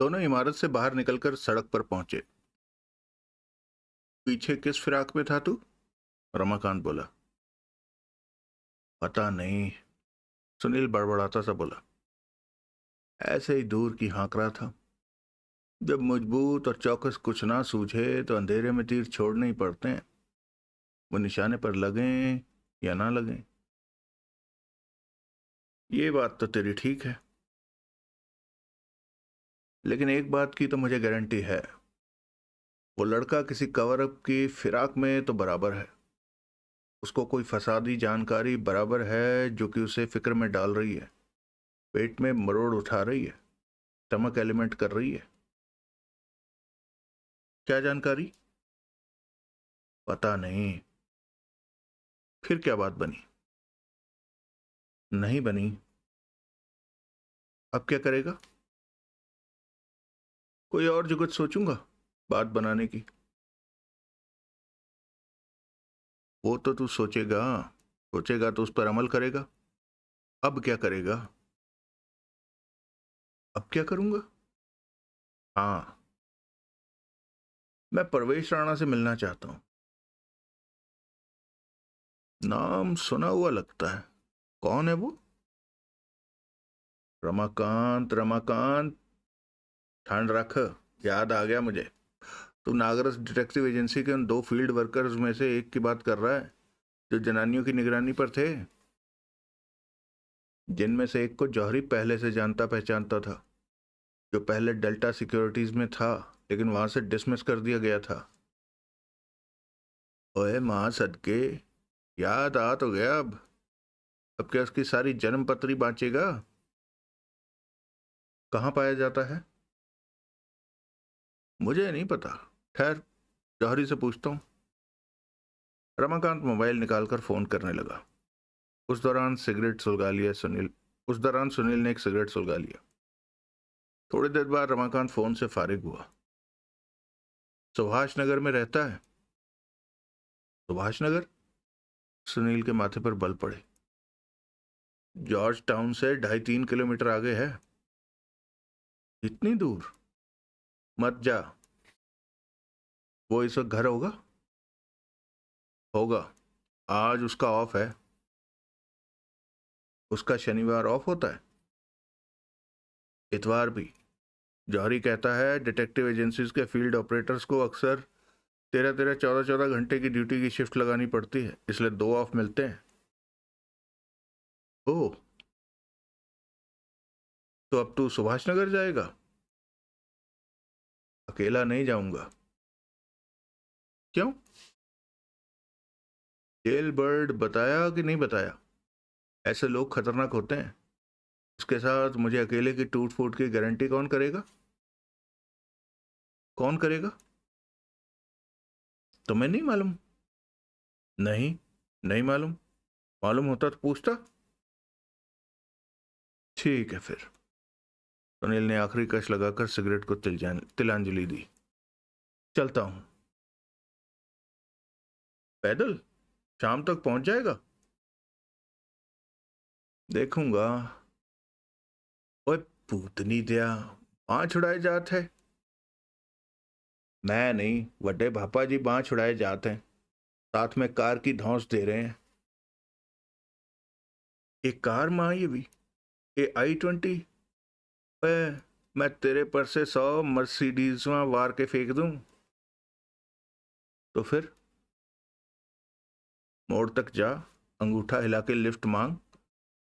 दोनों इमारत से बाहर निकलकर सड़क पर पहुंचे। पीछे किस फिराक में था तू? रमाकांत बोला। पता नहीं, सुनील बड़बड़ाता सा बोला। ऐसे ही दूर की हाँक रहा था। जब मजबूत और चौकस कुछ ना सूझे तो अंधेरे में तीर छोड़ने ही पड़ते हैं, वो निशाने पर लगें या ना लगें। ये बात तो तेरी ठीक है, लेकिन एक बात की तो मुझे गारंटी है, वो लड़का किसी कवर अप की फिराक में तो बराबर है। उसको कोई फसादी जानकारी बराबर है जो कि उसे फिक्र में डाल रही है, पेट में मरोड़ उठा रही है, स्टमक एलिमेंट कर रही है। क्या जानकारी? पता नहीं। फिर क्या बात बनी? नहीं बनी। अब क्या करेगा? कोई और जुगत सोचूंगा बात बनाने की। वो तो तू सोचेगा, सोचेगा तो उस पर अमल करेगा। अब क्या करेगा? अब क्या करूंगा? हाँ, मैं परवेश राणा से मिलना चाहता हूँ। नाम सुना हुआ लगता है। कौन है वो? रमाकांत, रमाकांत। ठंड रख, याद आ गया मुझे। तू नागरस डिटेक्टिव एजेंसी के उन दो फील्ड वर्कर्स में से एक की बात कर रहा है जो जनानियों की निगरानी पर थे, जिनमें से एक को जौहरी पहले से जानता पहचानता था, जो पहले डेल्टा सिक्योरिटीज में था लेकिन वहां से डिसमिस कर दिया गया था। ओए मां सदके, याद आ तो गया। अब क्या उसकी सारी जन्म पत्री बांचेगा? कहाँ पाया जाता है? मुझे नहीं पता। खैर, जौहरी से पूछता हूँ। रमाकांत मोबाइल निकालकर फोन करने लगा। उस दौरान सुनील ने एक सिगरेट सुलगा लिया। थोड़ी देर बाद रमाकांत फोन से फारिग हुआ। सुभाष नगर में रहता है? सुभाष नगर? सुनील के माथे पर बल पड़े। जॉर्ज टाउन से 2.5-3 किलोमीटर आगे है। इतनी दूर? मत जा। वो इस वक्त घर होगा? होगा। आज उसका ऑफ है। उसका शनिवार ऑफ होता है? इतवार भी। जौहरी कहता है डिटेक्टिव एजेंसीज के फील्ड ऑपरेटर्स को अक्सर 13-13, 14-14 घंटे की ड्यूटी की शिफ्ट लगानी पड़ती है, इसलिए 2 ऑफ मिलते हैं। ओह, तो अब तू सुभाष नगर जाएगा? अकेला नहीं जाऊंगा। क्यों? जेल बर्ड बताया कि नहीं बताया? ऐसे लोग खतरनाक होते हैं। उसके साथ मुझे अकेले की टूट फूट की गारंटी कौन करेगा? कौन करेगा? तुम्हें नहीं मालूम? नहीं, नहीं मालूम। मालूम होता तो पूछता। ठीक है फिर। सुनील ने आखिरी कश लगाकर सिगरेट को तिलांजलि दी। चलता हूं। पैदल? शाम तक पहुंच जाएगा? देखूंगा। ओए पूतनी दिया, बाँ छुड़ाए जात है। मैं नहीं, वड्डे भापा जी बाँ छुड़ाए जाते हैं, साथ में कार की धौंस दे रहे हैं। एक कार माँ ये भी? ये i20? मैं तेरे पर से 100 मर्सिडीजवा वार के फेंक दूं? तो फिर? मोड़ तक जा, अंगूठा हिला के लिफ्ट मांग,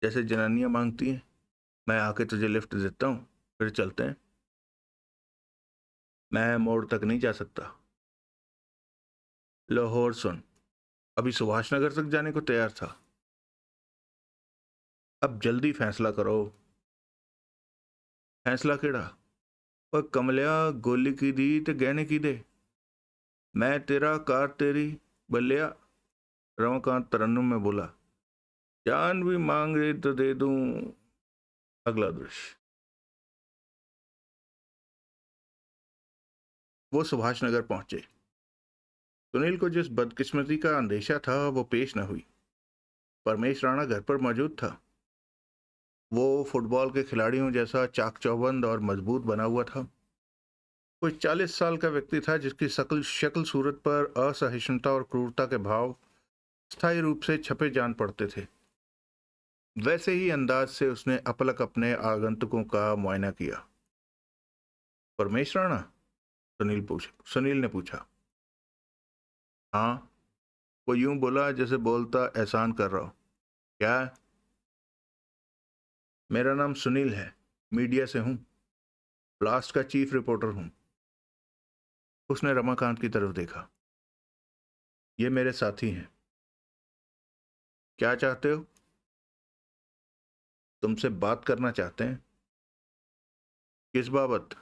जैसे जनानियां मांगती हैं। मैं आके तुझे लिफ्ट देता हूँ, फिर चलते हैं। मैं मोड़ तक नहीं जा सकता। लाहौर सुन, अभी सुभाष नगर तक जाने को तैयार था। अब जल्दी फैसला करो। फैसला केड़ा? और कमलिया, गोली की दी ते गहने की दे। मैं तेरा, कार तेरी। बल्लिया, रमाकांत तरन्नुम में बोला। जान भी मांग रही तो दे दूं। अगला दृश्य। वो सुभाष नगर पहुंचे। सुनील को जिस बदकिस्मती का अंदेशा था वो पेश न हुई। परमेश राणा घर पर मौजूद था। वो फुटबॉल के खिलाड़ियों जैसा चाक चौबंद और मजबूत बना हुआ था। कोई 40 साल का व्यक्ति था जिसकी शक्ल शक्ल सूरत पर असहिष्णुता और क्रूरता के भाव स्थायी रूप से छपे जान पड़ते थे। वैसे ही अंदाज से उसने अपलक अपने आगंतुकों का मुआयना किया। परमेश राणा? सुनील ने पूछा। हाँ, वो यूं बोला जैसे बोलता एहसान कर रहा हो। क्या? मेरा नाम सुनील है, मीडिया से हूं, ब्लास्ट का चीफ रिपोर्टर हूं। उसने रमाकांत की तरफ देखा। ये मेरे साथी हैं। क्या चाहते हो? तुमसे बात करना चाहते हैं। किस बाबत?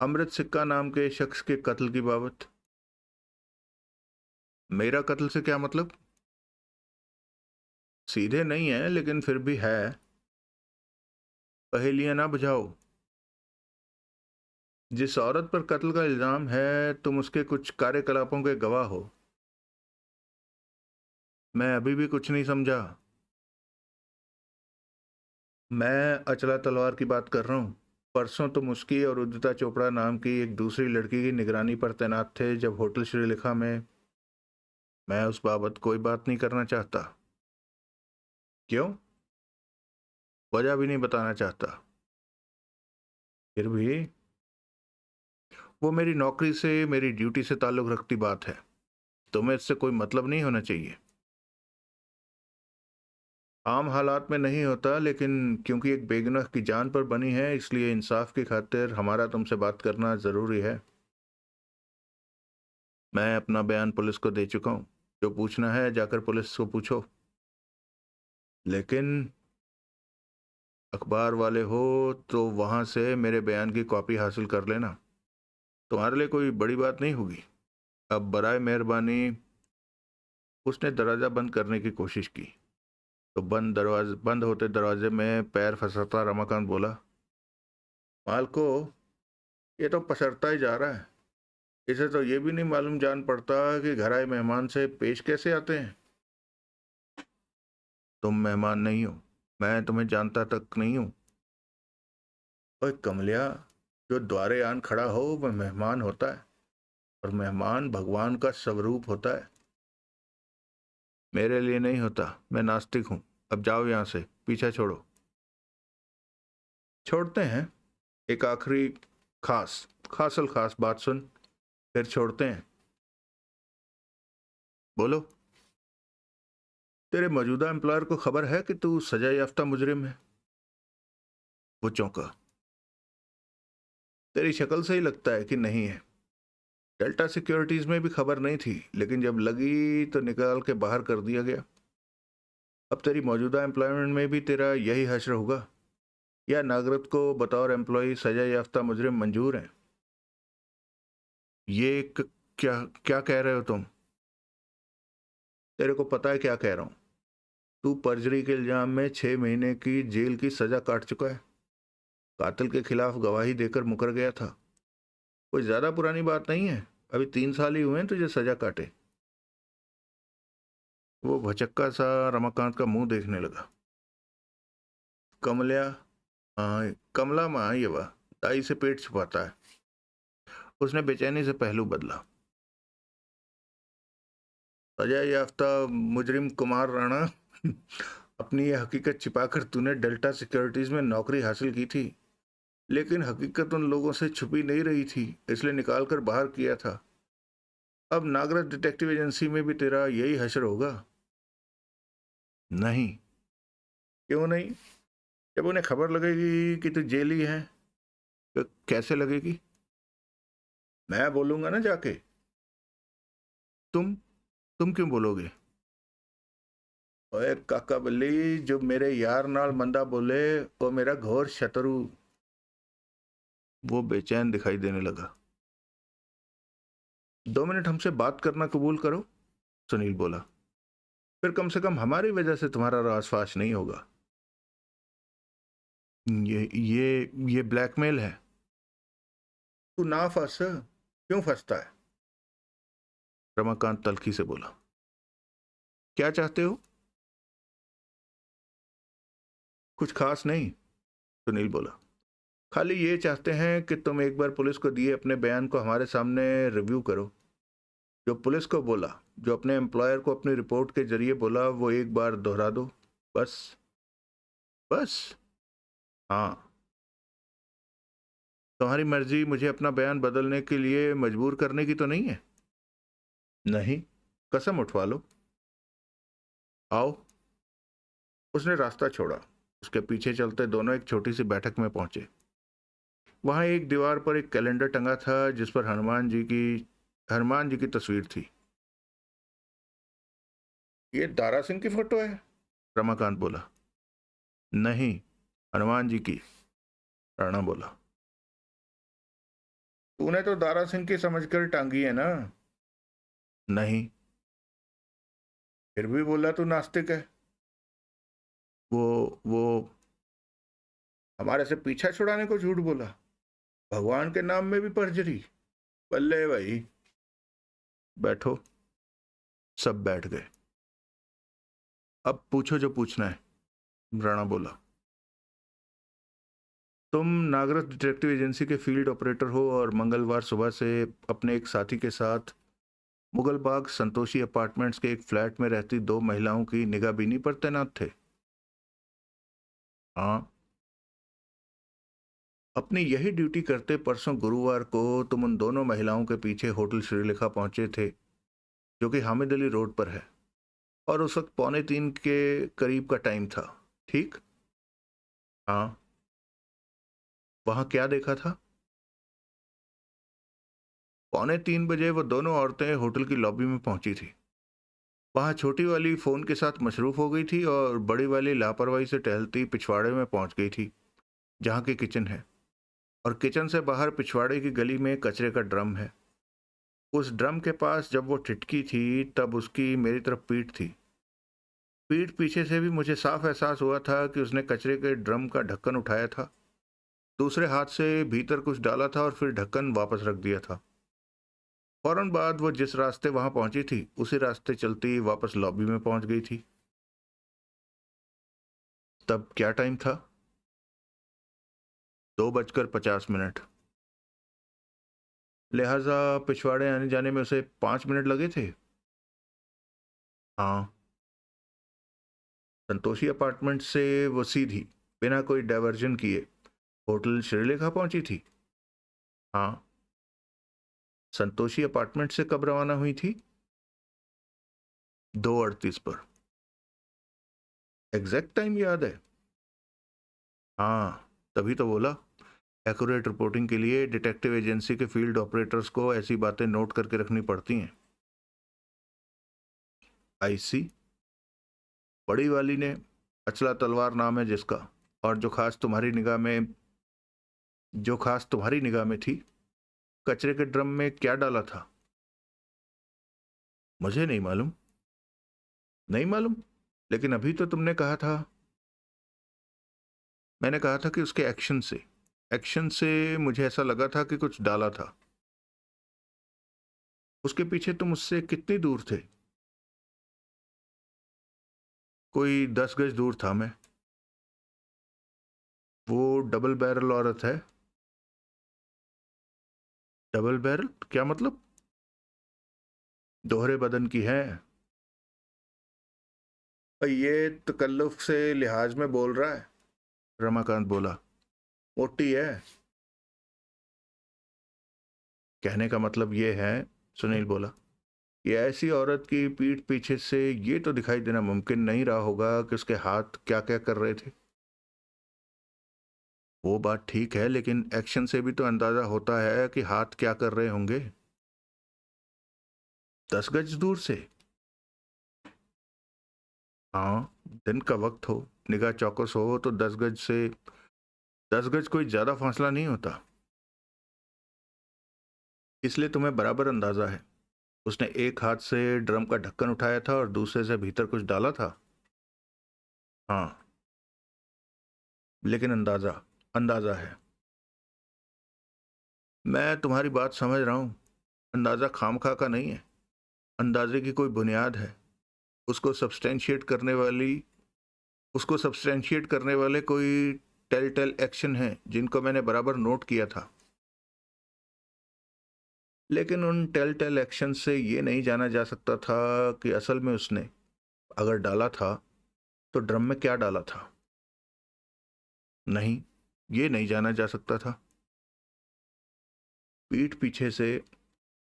अमृत सिक्का नाम के शख्स के कत्ल की बाबत। मेरा कत्ल से क्या मतलब? सीधे नहीं है, लेकिन फिर भी है। पहेलियां ना बुझाओ। जिस औरत पर कत्ल का इल्जाम है, तुम उसके कुछ कार्यकलापों के गवाह हो। मैं अभी भी कुछ नहीं समझा। मैं अचला तलवार की बात कर रहा हूं। परसों तुम उसकी और उदिता चोपड़ा नाम की एक दूसरी लड़की की निगरानी पर तैनात थे जब होटल श्रीलेखा में। मैं उस बाबत कोई बात नहीं करना चाहता। क्यों? वजह भी नहीं बताना चाहता। फिर भी वो मेरी नौकरी से, मेरी ड्यूटी से ताल्लुक रखती बात है। तुम्हें इससे कोई मतलब नहीं होना चाहिए। आम हालात में नहीं होता, लेकिन क्योंकि एक बेगुनाह की जान पर बनी है, इसलिए इंसाफ की खातिर हमारा तुमसे बात करना जरूरी है। मैं अपना बयान पुलिस को दे चुका हूं। जो पूछना है जाकर पुलिस को पूछो। लेकिन अखबार वाले हो तो वहां से मेरे बयान की कॉपी हासिल कर लेना। तुम्हारे लिए कोई बड़ी बात नहीं होगी। अब बराए मेहरबानी। उसने दरवाजा बंद करने की कोशिश की तो बंद होते दरवाजे में पैर फंसाता रमाकांत बोला, मालको, ये तो पसरता ही जा रहा है। इसे तो ये भी नहीं मालूम जान पड़ता कि घर आए मेहमान से पेश कैसे आते हैं। तुम मेहमान नहीं हो। मैं तुम्हें जानता तक नहीं हूं। ओए कमलिया, जो द्वारे आन खड़ा हो वह मेहमान होता है, और मेहमान भगवान का स्वरूप होता है। मेरे लिए नहीं होता। मैं नास्तिक हूं। अब जाओ यहां से, पीछा छोड़ो। छोड़ते हैं। एक आखिरी खासल खास बात सुन, फिर छोड़ते हैं। बोलो। तेरे मौजूदा एम्प्लॉयर को खबर है कि तू सजा याफ्ता मुजरिम है? वो चौंका। तेरी शक्ल से ही लगता है कि नहीं है। डेल्टा सिक्योरिटीज में भी खबर नहीं थी, लेकिन जब लगी तो निकाल के बाहर कर दिया गया। अब तेरी मौजूदा एम्प्लॉयमेंट में भी तेरा यही हश्र होगा, या नागरिक को बतौर एम्प्लॉय सजा याफ्ता मुजरिम मंजूर है? ये क्या क्या कह रहे हो तुम? तेरे को पता है क्या कह रहा हूं। तू परजरी के इल्जाम में 6 महीने की जेल की सजा काट चुका है। कातिल के खिलाफ गवाही देकर मुकर गया था। कोई ज्यादा पुरानी बात नहीं है। अभी 3 साल ही हुए हैं तुझे सजा काटे। वो भचक्का सा रमाकांत का मुंह देखने लगा। कमलिया, हाँ, कमला माँ ये वह दाई से पेट छुपाता है। उसने बेचैनी से पहलू बदला। सजा याफ्ता मुजरिम कुमार राणा, अपनी ये हकीकत छिपाकर तूने डेल्टा सिक्योरिटीज में नौकरी हासिल की थी, लेकिन हकीकत उन लोगों से छुपी नहीं रही थी, इसलिए निकाल कर बाहर किया था। अब नागराज डिटेक्टिव एजेंसी में भी तेरा यही हश्र होगा। नहीं। क्यों नहीं? जब उन्हें खबर लगेगी कि तू जेली है तो कैसे लगेगी? मैं बोलूंगा ना जाके। तुम तुम क्यों बोलोगे? ओए काका बल्ली, जो मेरे यार नाल मंदा बोले वो मेरा घोर शत्रु। वो बेचैन दिखाई देने लगा। 2 मिनट हमसे बात करना कबूल करो, सुनील बोला। फिर कम से कम हमारी वजह से तुम्हारा रासफाश नहीं होगा। ये ब्लैकमेल है। तू ना फंस। क्यों फंसता है? रमाकांत तल्खी से बोला। क्या चाहते हो? कुछ खास नहीं, सुनील बोला। खाली ये चाहते हैं कि तुम एक बार पुलिस को दिए अपने बयान को हमारे सामने रिव्यू करो। जो पुलिस को बोला, जो अपने एम्प्लॉयर को अपनी रिपोर्ट के जरिए बोला, वो एक बार दोहरा दो। बस। बस। हाँ। तुम्हारी मर्जी मुझे अपना बयान बदलने के लिए मजबूर करने की तो नहीं है? नहीं। कसम उठवा लो। आओ। उसने रास्ता छोड़ा। उसके पीछे चलते दोनों एक छोटी सी बैठक में पहुंचे। वहां एक दीवार पर एक कैलेंडर टंगा था जिस पर हनुमान जी की तस्वीर थी। ये दारा सिंह की फोटो है? रमाकांत बोला। नहीं, हनुमान जी की, राणा बोला। तूने तो दारा सिंह की समझकर टांगी है ना? नहीं। फिर भी बोला तू नास्तिक है। वो हमारे से पीछा छुड़ाने को झूठ बोला। भगवान के नाम में भी परजरी। बल्ले भाई। बैठो। सब बैठ गए। अब पूछो जो पूछना है, राणा बोला। तुम नागरथ डिटेक्टिव एजेंसी के फील्ड ऑपरेटर हो और मंगलवार सुबह से अपने एक साथी के साथ मुगल बाग संतोषी अपार्टमेंट्स के एक फ्लैट में रहती 2 महिलाओं की निगाहबीनी पर तैनात थे। हाँ। अपनी यही ड्यूटी करते परसों गुरुवार को तुम उन दोनों महिलाओं के पीछे होटल श्रीलेखा पहुंचे थे, जो कि हामिद अली रोड पर है, और उस वक्त 2:45 के करीब का टाइम था, ठीक? हाँ। वहां क्या देखा था? 2:45 बजे वो दोनों औरतें होटल की लॉबी में पहुंची थी। वहां छोटी वाली फोन के साथ मशरूफ हो गई थी और बड़ी वाली लापरवाही से टहलती पिछवाड़े में पहुंच गई थी, जहां की किचन है। और किचन से बाहर पिछवाड़े की गली में कचरे का ड्रम है। उस ड्रम के पास जब वो ठिठकी थी तब उसकी मेरी तरफ पीठ थी। पीठ पीछे से भी मुझे साफ एहसास हुआ था कि उसने कचरे के ड्रम का ढक्कन उठाया था, दूसरे हाथ से भीतर कुछ डाला था और फिर ढक्कन वापस रख दिया था। फौरन बाद वो जिस रास्ते वहां पहुंची थी उसी रास्ते चलती वापस लॉबी में पहुंच गई थी। तब क्या टाइम था? 2:50। लिहाजा पिछवाड़े आने जाने में उसे 5 मिनट लगे थे। हाँ। संतोषी अपार्टमेंट से वो सीधी, बिना कोई डायवर्जन किए, होटल श्रीलेखा पहुंची थी। हाँ। संतोषी अपार्टमेंट से कब रवाना हुई थी? 2:38 पर। एग्जैक्ट टाइम याद है? हाँ, तभी तो बोला, एक्यूरेट रिपोर्टिंग के लिए डिटेक्टिव एजेंसी के फील्ड ऑपरेटर्स को ऐसी बातें नोट करके रखनी पड़ती हैं। आईसी। बड़ी वाली ने, अचला तलवार नाम है जिसका, और जो खास तुम्हारी निगाह में थी, कचरे के ड्रम में क्या डाला था? मुझे नहीं मालूम। नहीं मालूम? लेकिन अभी तो तुमने कहा था। मैंने कहा था कि उसके एक्शन से मुझे ऐसा लगा था कि कुछ डाला था। उसके पीछे तुम उससे कितनी दूर थे? कोई 10 गज दूर था मैं। वो डबल बैरल औरत है? डबल बैरल क्या मतलब? दोहरे बदन की है। ये तकल्लुफ से लिहाज में बोल रहा है, रमाकांत बोला। मोटी है। कहने का मतलब ये है, सुनील बोला, ये ऐसी औरत की पीठ पीछे से ये तो दिखाई देना मुमकिन नहीं रहा होगा कि उसके हाथ क्या क्या कर रहे थे। वो बात ठीक है, लेकिन एक्शन से भी तो अंदाजा होता है कि हाथ क्या कर रहे होंगे। 10 गज दूर से? हाँ, दिन का वक्त हो, निगाह चौकस हो तो 10 गज कोई ज्यादा फासला नहीं होता। इसलिए तुम्हें बराबर अंदाजा है। उसने एक हाथ से ड्रम का ढक्कन उठाया था और दूसरे से भीतर कुछ डाला था। हाँ। लेकिन अंदाजा अंदाजा है। मैं तुम्हारी बात समझ रहा हूं। अंदाजा खामखा का नहीं है। अंदाजे की कोई बुनियाद है। उसको सब्सटेंशिएट करने वाली उसको सब्सटेंशिएट करने वाले कोई टेल एक्शन हैं जिनको मैंने बराबर नोट किया था, लेकिन उन टेल एक्शन से ये नहीं जाना जा सकता था कि असल में उसने अगर डाला था तो ड्रम में क्या डाला था। नहीं, ये नहीं जाना जा सकता था। पीठ पीछे से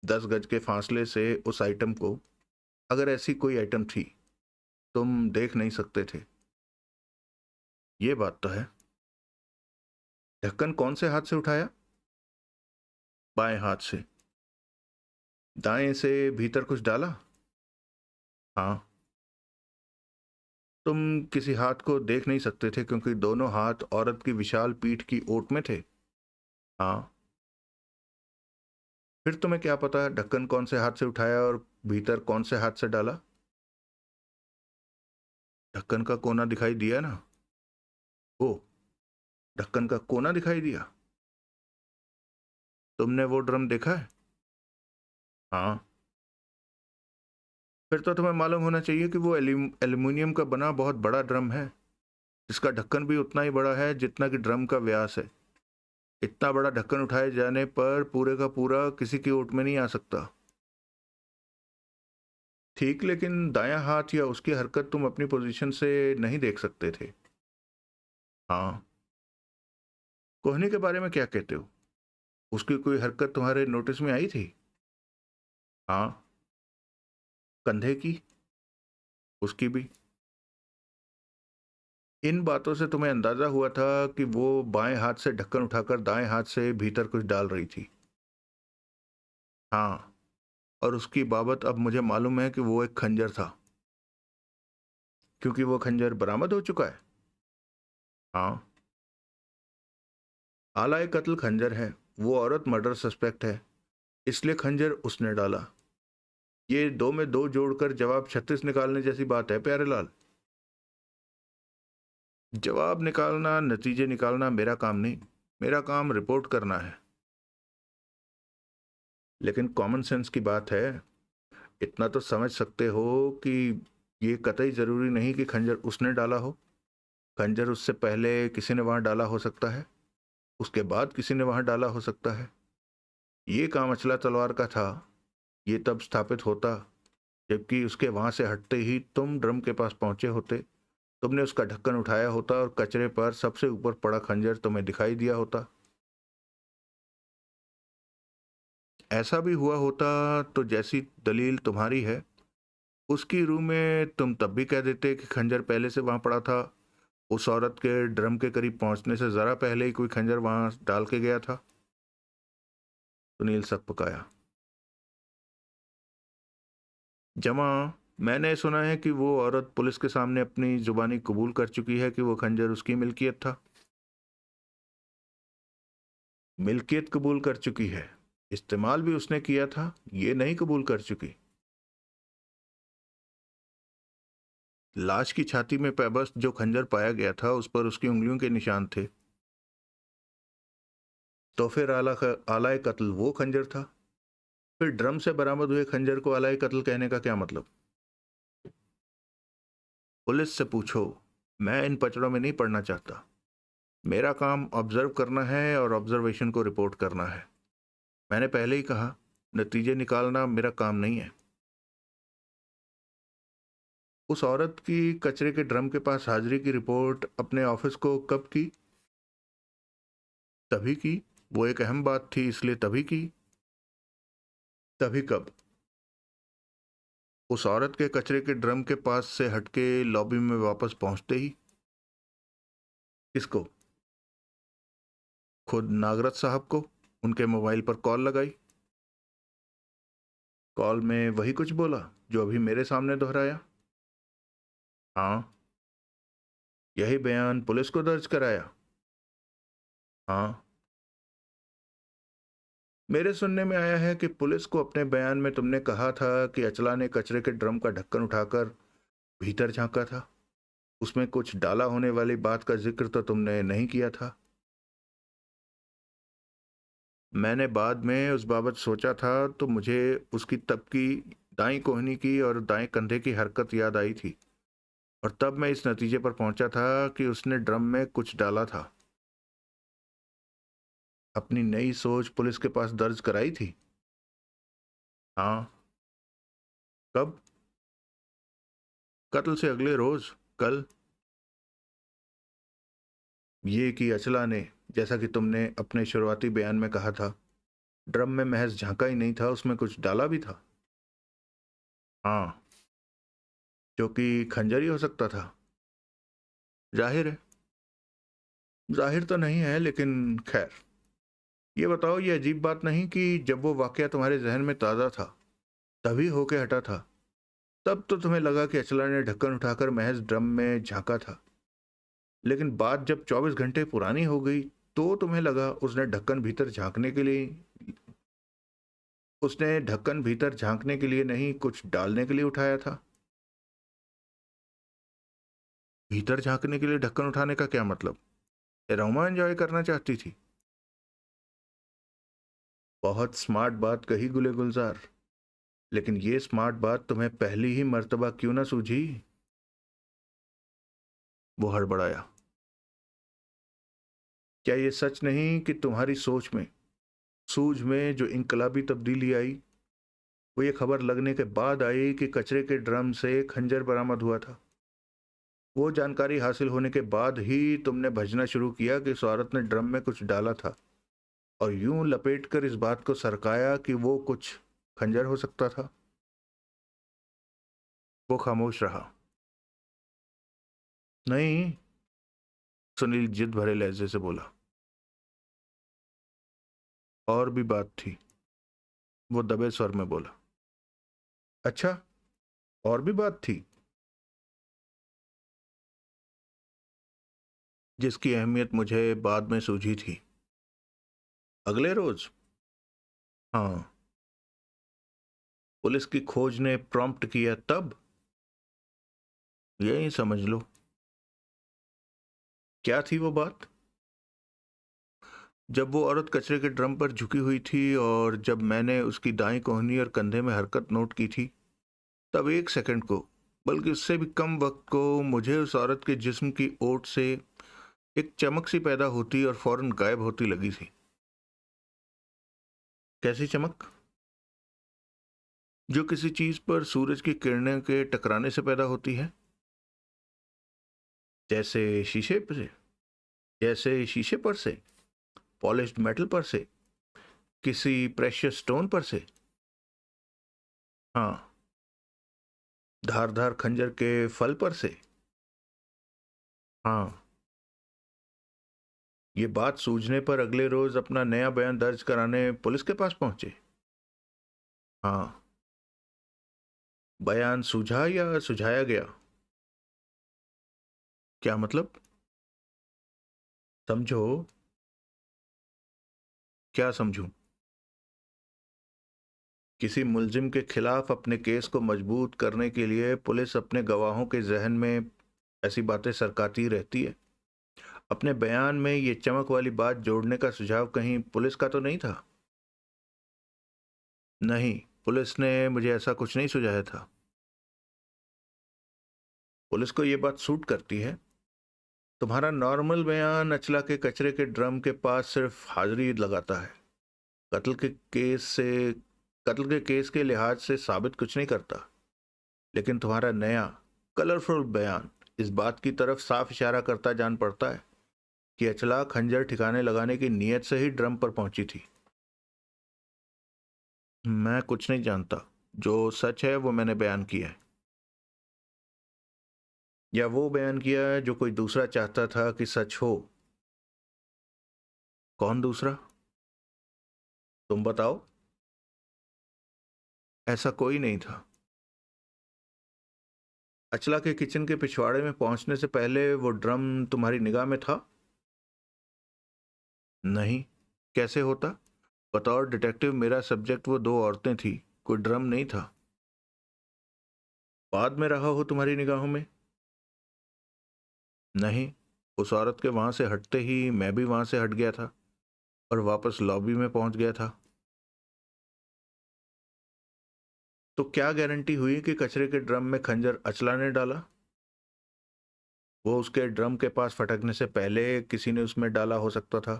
10 गज के फासले से उस आइटम को, अगर ऐसी कोई आइटम थी, तुम देख नहीं सकते थे। ये बात तो है। ढक्कन कौन से हाथ से उठाया? बाएं हाथ से। दाएं से भीतर कुछ डाला? हाँ। तुम किसी हाथ को देख नहीं सकते थे क्योंकि दोनों हाथ औरत की विशाल पीठ की ओट में थे। हाँ। फिर तुम्हें क्या पता ढक्कन कौन से हाथ से उठाया और भीतर कौन से हाथ से डाला? ढक्कन का कोना दिखाई दिया ना। ओ, ढक्कन का कोना दिखाई दिया। तुमने वो ड्रम देखा है? हाँ। फिर तो तुम्हें मालूम होना चाहिए कि वो एल्यूमिनियम का बना बहुत बड़ा ड्रम है, जिसका ढक्कन भी उतना ही बड़ा है जितना कि ड्रम का व्यास है। इतना बड़ा ढक्कन उठाए जाने पर पूरे का पूरा किसी की ओट में नहीं आ सकता। ठीक, लेकिन दायां हाथ या उसकी हरकत तुम अपनी पोजीशन से नहीं देख सकते थे। हाँ। कोहनी के बारे में क्या कहते हो? उसकी कोई हरकत तुम्हारे नोटिस में आई थी? हाँ। कंधे की? उसकी भी। इन बातों से तुम्हें अंदाजा हुआ था कि वो बाएं हाथ से ढक्कन उठाकर दाएं हाथ से भीतर कुछ डाल रही थी। हाँ, और उसकी बाबत अब मुझे मालूम है कि वो एक खंजर था, क्योंकि वो खंजर बरामद हो चुका है। हाँ। आला कत्ल खंजर है। वो औरत मर्डर सस्पेक्ट है, इसलिए खंजर उसने डाला। ये दो में दो जोड़कर जवाब 36 निकालने जैसी बात है प्यारेलाल। जवाब निकालना, नतीजे निकालना मेरा काम नहीं। मेरा काम रिपोर्ट करना है। लेकिन कॉमन सेंस की बात है। इतना तो समझ सकते हो कि ये कतई जरूरी नहीं कि खंजर उसने डाला हो। खंजर उससे पहले किसी ने वहां डाला हो सकता है, उसके बाद किसी ने वहां डाला हो सकता है। ये काम अचला तलवार का था। ये तब स्थापित होता जबकि उसके वहां से हटते ही तुम ड्रम के पास पहुंचे होते। तुमने उसका ढक्कन उठाया होता और कचरे पर सबसे ऊपर पड़ा खंजर तुम्हें दिखाई दिया होता। ऐसा भी हुआ होता तो जैसी दलील तुम्हारी है उसकी रूह में तुम तब भी कह देते कि खंजर पहले से वहां पड़ा था। उस औरत के ड्रम के करीब पहुंचने से जरा पहले ही कोई खंजर वहां डाल के गया था। सुनील सक पकाया। जमा, मैंने सुना है कि वो औरत पुलिस के सामने अपनी जुबानी कबूल कर चुकी है कि वो खंजर उसकी मिल्कियत था। मिल्कियत कबूल कर चुकी है, इस्तेमाल भी उसने किया था ये नहीं कबूल कर चुकी। लाश की छाती में पैबस्त जो खंजर पाया गया था उस पर उसकी उंगलियों के निशान थे। तो फिर आलाए कत्ल वो खंजर था। फिर ड्रम से बरामद हुए खंजर को आलाए कत्ल कहने का क्या मतलब? पुलिस से पूछो। मैं इन पचड़ों में नहीं पड़ना चाहता। मेरा काम ऑब्जर्व करना है और ऑब्जर्वेशन को रिपोर्ट करना है। मैंने पहले ही कहा, नतीजे निकालना मेरा काम नहीं है। उस औरत की कचरे के ड्रम के पास हाजिरी की रिपोर्ट अपने ऑफिस को कब की? तभी की। वो एक अहम बात थी इसलिए तभी की। तभी कब? उस औरत के कचरे के ड्रम के पास से हटके लॉबी में वापस पहुंचते ही। किसको? खुद नागरथ साहब को। उनके मोबाइल पर कॉल लगाई। कॉल में वही कुछ बोला जो अभी मेरे सामने दोहराया। हाँ। यही बयान पुलिस को दर्ज कराया। हाँ। मेरे सुनने में आया है कि पुलिस को अपने बयान में तुमने कहा था कि अचला ने कचरे के ड्रम का ढक्कन उठाकर भीतर झांका था। उसमें कुछ डाला होने वाली बात का जिक्र तो तुमने नहीं किया था। मैंने बाद में उस बाबत सोचा था तो मुझे उसकी तब की दाईं कोहनी की और दाएं कंधे की हरकत याद आई थी, और तब मैं इस नतीजे पर पहुंचा था कि उसने ड्रम में कुछ डाला था। अपनी नई सोच पुलिस के पास दर्ज कराई थी? हाँ। कब? कत्ल से अगले रोज, कल। ये कि अचला ने, जैसा कि तुमने अपने शुरुआती बयान में कहा था, ड्रम में महज झांका ही नहीं था, उसमें कुछ डाला भी था। हाँ, जो कि खंजर ही हो सकता था। जाहिर है। जाहिर तो नहीं है, लेकिन खैर। ये बताओ, ये अजीब बात नहीं कि जब वो वाकया तुम्हारे जहन में ताज़ा था, तभी होके हटा था, तब तो तुम्हें लगा कि अचला ने ढक्कन उठाकर महज ड्रम में झांका था, लेकिन बात जब 24 घंटे पुरानी हो गई, तो तुम्हें लगा उसने ढक्कन भीतर झांकने के लिए नहीं, कुछ डालने के लिए उठाया था। भीतर झांकने के लिए ढक्कन उठाने का क्या मतलब? एरोमा एंजॉय करना चाहती थी? बहुत स्मार्ट बात कही गुले गुलजार, लेकिन ये स्मार्ट बात तुम्हें पहली ही मर्तबा क्यों ना सूझी? वो हड़बड़ाया। क्या ये सच नहीं कि तुम्हारी सोच में, सूझ में जो इनकलाबी तब्दीली आई, वो ये खबर लगने के बाद आई कि कचरे के ड्रम से खंजर बरामद हुआ था? वो जानकारी हासिल होने के बाद ही तुमने भजना शुरू किया कि उस औरत ने ड्रम में कुछ डाला था, और यूं लपेटकर इस बात को सरकाया कि वो कुछ खंजर हो सकता था। वो खामोश रहा। नहीं, सुनील जिद भरे लहजे से बोला। और भी बात थी, वो दबे स्वर में बोला। अच्छा, और भी बात थी? जिसकी अहमियत मुझे बाद में सूझी थी। अगले रोज? हाँ। पुलिस की खोज ने प्रॉम्प्ट किया तब? यही समझ लो। क्या थी वो बात? जब वो औरत कचरे के ड्रम पर झुकी हुई थी और जब मैंने उसकी दाईं कोहनी और कंधे में हरकत नोट की थी, तब 1 सेकंड को, बल्कि उससे भी कम वक्त को, मुझे उस औरत के जिस्म की ओट से एक चमक सी पैदा होती और फौरन गायब होती लगी थी। कैसी चमक? जो किसी चीज पर सूरज की किरणें के टकराने से पैदा होती है। जैसे शीशे पर से? जैसे शीशे पर से, पॉलिश्ड मेटल पर से, किसी प्रेशियस स्टोन पर से? हाँ। धारदार खंजर के फल पर से? हाँ। ये बात सूझने पर अगले रोज अपना नया बयान दर्ज कराने पुलिस के पास पहुंचे? हाँ। बयान सूझा या सुझाया गया? क्या मतलब? समझो। क्या समझूं? किसी मुलजिम के खिलाफ अपने केस को मजबूत करने के लिए पुलिस अपने गवाहों के जहन में ऐसी बातें सरकाती रहती है। अपने बयान में ये चमक वाली बात जोड़ने का सुझाव कहीं पुलिस का तो नहीं था? नहीं, पुलिस ने मुझे ऐसा कुछ नहीं सुझाया था। पुलिस को ये बात सूट करती है। तुम्हारा नॉर्मल बयान अचला के कचरे के ड्रम के पास सिर्फ हाजिरी लगाता है, कत्ल के केस से कत्ल के केस के लिहाज से साबित कुछ नहीं करता। लेकिन तुम्हारा नया कलरफुल बयान इस बात की तरफ साफ इशारा करता जान पड़ता है कि अचला खंजर ठिकाने लगाने की नीयत से ही ड्रम पर पहुंची थी। मैं कुछ नहीं जानता। जो सच है वो मैंने बयान किया है। या वो बयान किया है जो कोई दूसरा चाहता था कि सच हो? कौन दूसरा? तुम बताओ। ऐसा कोई नहीं था। अचला के किचन के पिछवाड़े में पहुंचने से पहले वो ड्रम तुम्हारी निगाह में था? नहीं। कैसे होता? बतौर डिटेक्टिव मेरा सब्जेक्ट वो दो औरतें थी, कोई ड्रम नहीं था। बाद में रहा हो तुम्हारी निगाहों में? नहीं। उस औरत के वहां से हटते ही मैं भी वहां से हट गया था और वापस लॉबी में पहुंच गया था। तो क्या गारंटी हुई कि कचरे के ड्रम में खंजर अचला ने डाला? वो उसके ड्रम के पास फटकने से पहले किसी ने उसमें डाला हो सकता था।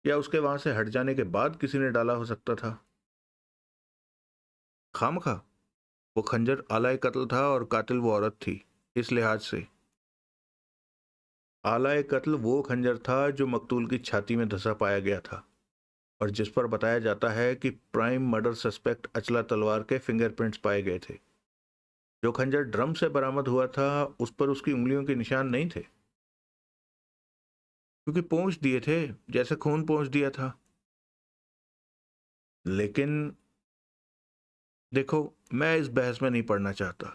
या उसके वहां से हट जाने के बाद किसी ने डाला हो सकता था? खामखा वो खंजर आला कत्ल था और कातिल वो औरत थी। इस लिहाज से आला कत्ल वो खंजर था जो मकतूल की छाती में धंसा पाया गया था और जिस पर बताया जाता है कि प्राइम मर्डर सस्पेक्ट अचला तलवार के फिंगरप्रिंट्स पाए गए थे। जो खंजर ड्रम से बरामद हुआ था उस पर उसकी उंगलियों के निशान नहीं थे, क्योंकि पोंछ दिए थे जैसे खून पोंछ दिया था। लेकिन देखो, मैं इस बहस में नहीं पड़ना चाहता।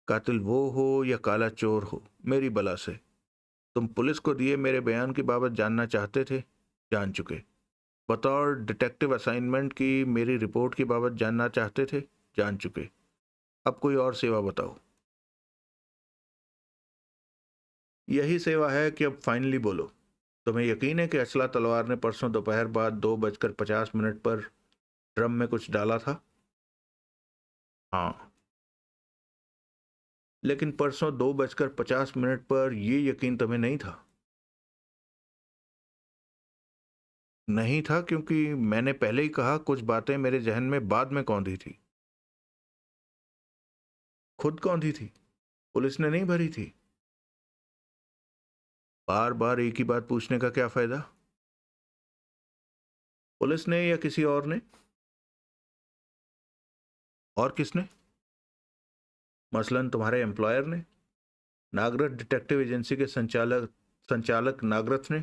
कातिल वो हो या काला चोर हो, मेरी बला से तुम पुलिस को दिए मेरे बयान की बाबत जानना चाहते थे, जान चुके। बतौर डिटेक्टिव असाइनमेंट की मेरी रिपोर्ट की बाबत जानना चाहते थे, जान चुके। अब कोई और सेवा बताओ। यही सेवा है कि अब फाइनली बोलो, तुम्हें यकीन है कि अचला तलवार ने परसों दोपहर बाद 2:50 पर ड्रम में कुछ डाला था? हाँ। लेकिन परसों 2:50 पर यह यकीन तुम्हें नहीं था? नहीं था, क्योंकि मैंने पहले ही कहा कुछ बातें मेरे जहन में बाद में कौंधी थी। खुद कौंधी थी, पुलिस ने नहीं भरी थी। बार बार एक ही बात पूछने का क्या फायदा? पुलिस ने या किसी और ने? और किसने? मसलन तुम्हारे एम्प्लॉयर ने, नागरथ डिटेक्टिव एजेंसी के संचालक संचालक नागरथ ने।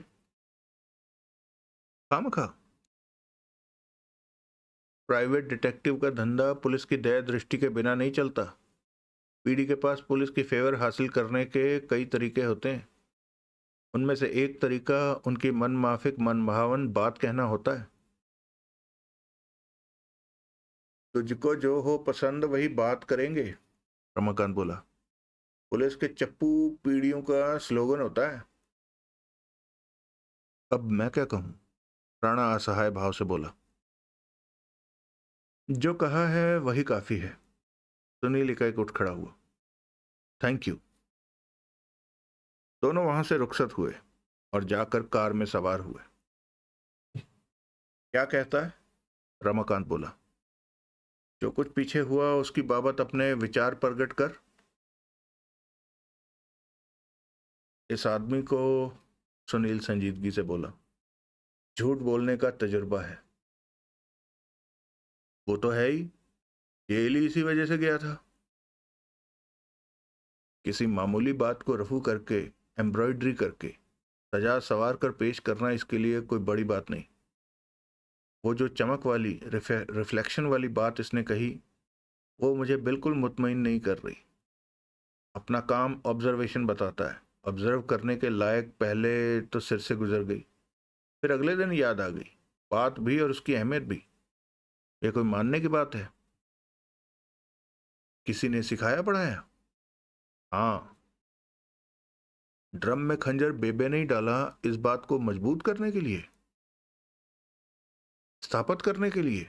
खामखा प्राइवेट डिटेक्टिव का धंधा पुलिस की दया दृष्टि के बिना नहीं चलता। पीडी के पास पुलिस की फेवर हासिल करने के कई तरीके होते हैं। उनमें से एक तरीका उनकी मन माफिक मन भावन बात कहना होता है। तुझको जो हो पसंद वही बात करेंगे, रमाकांत बोला। पुलिस के चप्पू पीढ़ियों का स्लोगन होता है। अब मैं क्या कहूं? राणा असहाय भाव से बोला। जो कहा है वही काफी है। सुनील इकाई उठ खड़ा हुआ। Thank you. दोनों वहां से रुखसत हुए और जाकर कार में सवार हुए। क्या कहता है? रमाकांत बोला। जो कुछ पीछे हुआ उसकी बाबत अपने विचार प्रकट कर। इस आदमी को, सुनील संजीदगी से बोला, झूठ बोलने का तजुर्बा है। वो तो है ही, जेल ही इसी वजह से गया था। किसी मामूली बात को रफू करके, एम्ब्रॉयडरी करके, सजा सवार कर पेश करना इसके लिए कोई बड़ी बात नहीं। वो जो चमक वाली रिफ्लेक्शन वाली बात इसने कही, वो मुझे बिल्कुल मुतमईन नहीं कर रही। अपना काम ऑब्जर्वेशन बताता है। ऑब्जर्व करने के लायक पहले तो सिर से गुजर गई, फिर अगले दिन याद आ गई, बात भी और उसकी अहमियत भी। ये कोई मानने की बात है? किसी ने सिखाया पढ़ाया? हाँ। ड्रम में खंजर बेबे नहीं डाला इस बात को मजबूत करने के लिए, स्थापित करने के लिए।